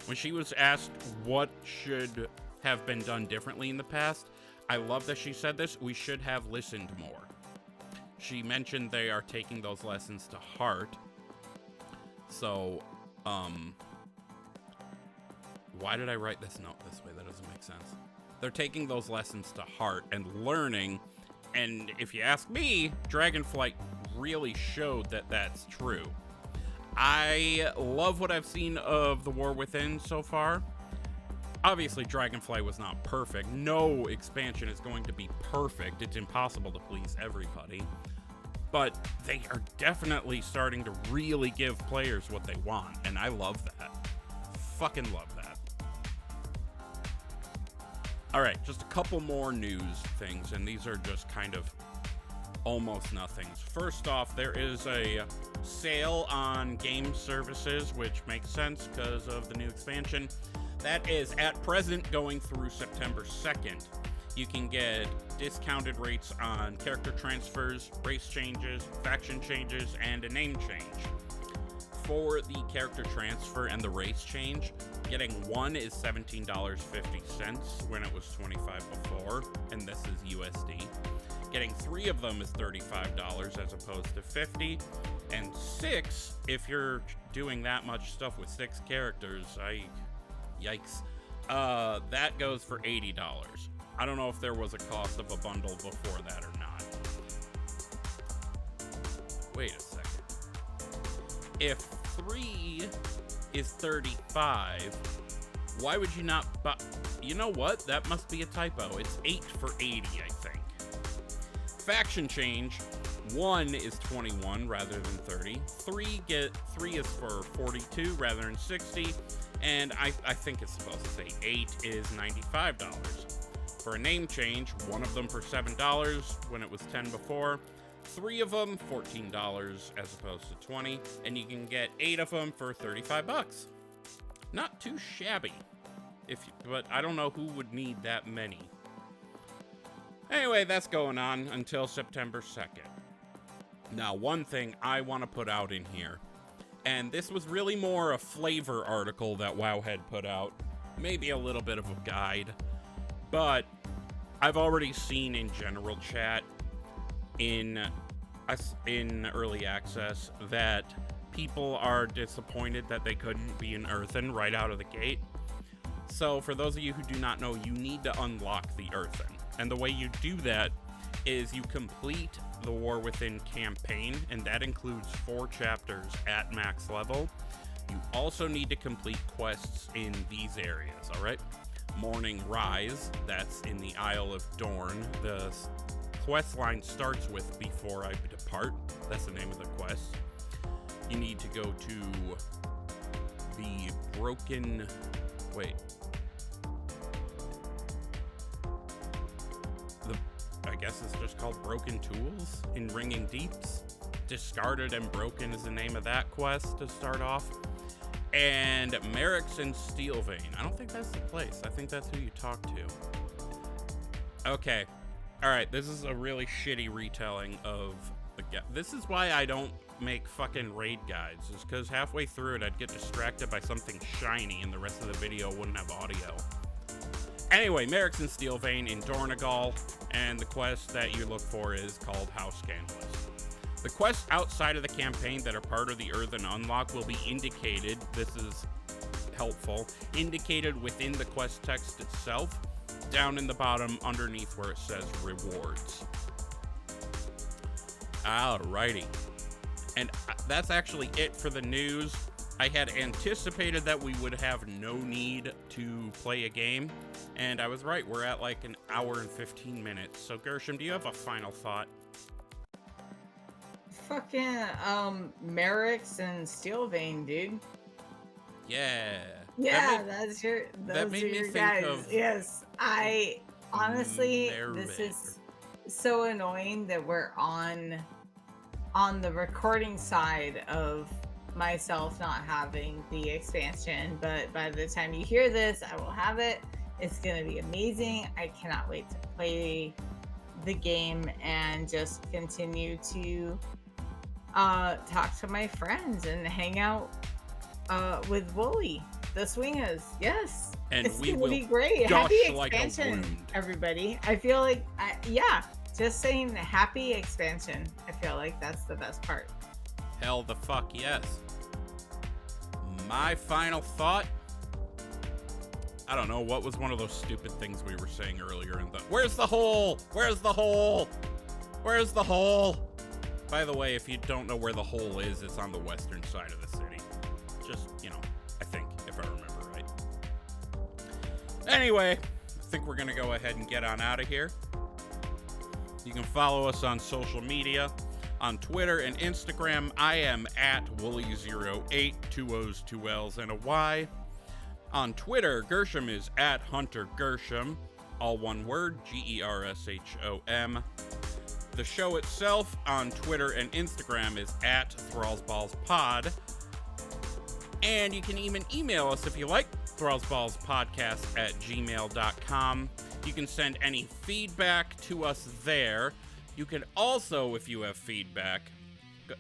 When she was asked what should have been done differently in the past, I love that she said this. We should have listened more. She mentioned they are taking those lessons to heart. So, why did I write this note this way? That doesn't make sense. They're taking those lessons to heart and learning. And if you ask me, Dragonflight really showed that that's true. I love what I've seen of The War Within so far. Obviously, Dragonflight was not perfect. No expansion is going to be perfect. It's impossible to please everybody. But they are definitely starting to really give players what they want, and I love that. Fucking love that. All right, just a couple more news things, and these are just kind of almost nothings. First off, there is a sale on game services, which makes sense because of the new expansion. That is at present going through September 2nd. You can get discounted rates on character transfers, race changes, faction changes, and a name change. For the character transfer and the race change, getting one is $17.50 when it was $25 before, and this is USD. Getting 3 of them is $35 as opposed to $50, and 6, if you're doing that much stuff with 6 characters, yikes. That goes for $80. I don't know if there was a cost of a bundle before that or not. Wait a second. If 3 is 35, why would you not buy? You know what? That must be a typo. It's 8 for 80, I think. Faction change, 1 is 21 rather than 30. 3 is for 42 rather than 60. And I think it's supposed to say 8 is $95. For a name change, 1 of them for $7 when it was 10 before. 3 of them, $14 as opposed to 20, and you can get 8 of them for $35. Not too shabby, but I don't know who would need that many. Anyway, that's going on until September 2nd. Now, one thing I want to put out in here, and this was really more a flavor article that WoW had put out, maybe a little bit of a guide, but I've already seen in general chat in early access that people are disappointed that they couldn't be an Earthen right out of the gate. So for those of you who do not know, you need to unlock the Earthen. And the way you do that is you complete the War Within campaign, and that includes 4 chapters at max level. You also need to complete quests in these areas, alright? Morning Rise, that's in the Isle of Dorn. The quest line starts with Before I Depart. That's the name of the quest. You need to go to the Broken... Wait. I guess it's just called Broken Tools in Ringing Deeps. Discarded and Broken is the name of that quest to start off. And Merrick's in Steelvein. I don't think that's the place. I think that's who you talk to. Okay. Alright, this is a really shitty retelling of the... This is why I don't make fucking raid guides. Is because halfway through it, I'd get distracted by something shiny and the rest of the video wouldn't have audio. Anyway, Merrick's in Steelvein in Dornegal, and the quest that you look for is called House Scandalous. The quests outside of the campaign that are part of the Earthen Unlock will be indicated, this is helpful, indicated within the quest text itself, down in the bottom underneath where it says rewards. Alrighty. And that's actually it for the news. I had anticipated that we would have no need to play a game, and I was right. We're at like an hour and 15 minutes. So Gershom, do you have a final thought? Fucking Merrick's and Steelvein, dude. Yeah. Yeah, those are your guys. Yes, I honestly, this is so annoying that we're on the recording side of myself not having the expansion, but by the time you hear this, I will have it. It's gonna be amazing. I cannot wait to play the game and just continue to talk to my friends and hang out with Wooly. The swingaz, yes. And it's we gonna will be great. gush Happy like a expansion, wound. everybody. I feel like, yeah, just saying happy expansion. I feel like that's the best part. Hell the fuck yes. My final thought, I don't know, what was one of those stupid things we were saying earlier in the... Where's the hole? Where's the hole? Where's the hole? By the way, if you don't know where the hole is, it's on the western side of the city. Just, I think, if I remember right. Anyway, I think we're gonna go ahead and get on out of here. You can follow us on social media. On Twitter and Instagram, I am at Wooly08, 2 O's, 2 L's, and a Y. On Twitter, Gershom is at Hunter Gershom, all one word, Gershom. The show itself on Twitter and Instagram is at ThrallsBallsPod. And you can even email us if you like, ThrallsBallsPodcast@gmail.com. You can send any feedback to us there. You can also, if you have feedback,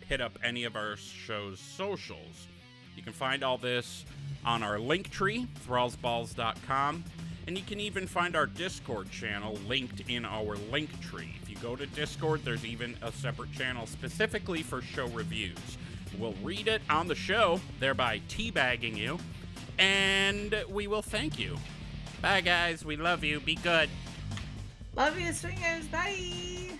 hit up any of our show's socials. You can find all this on our linktree, ThrallsBalls.com, and you can even find our Discord channel linked in our linktree. If you go to Discord, there's even a separate channel specifically for show reviews. We'll read it on the show, thereby teabagging you, and we will thank you. Bye, guys. We love you. Be good. Love you, swingers. Bye.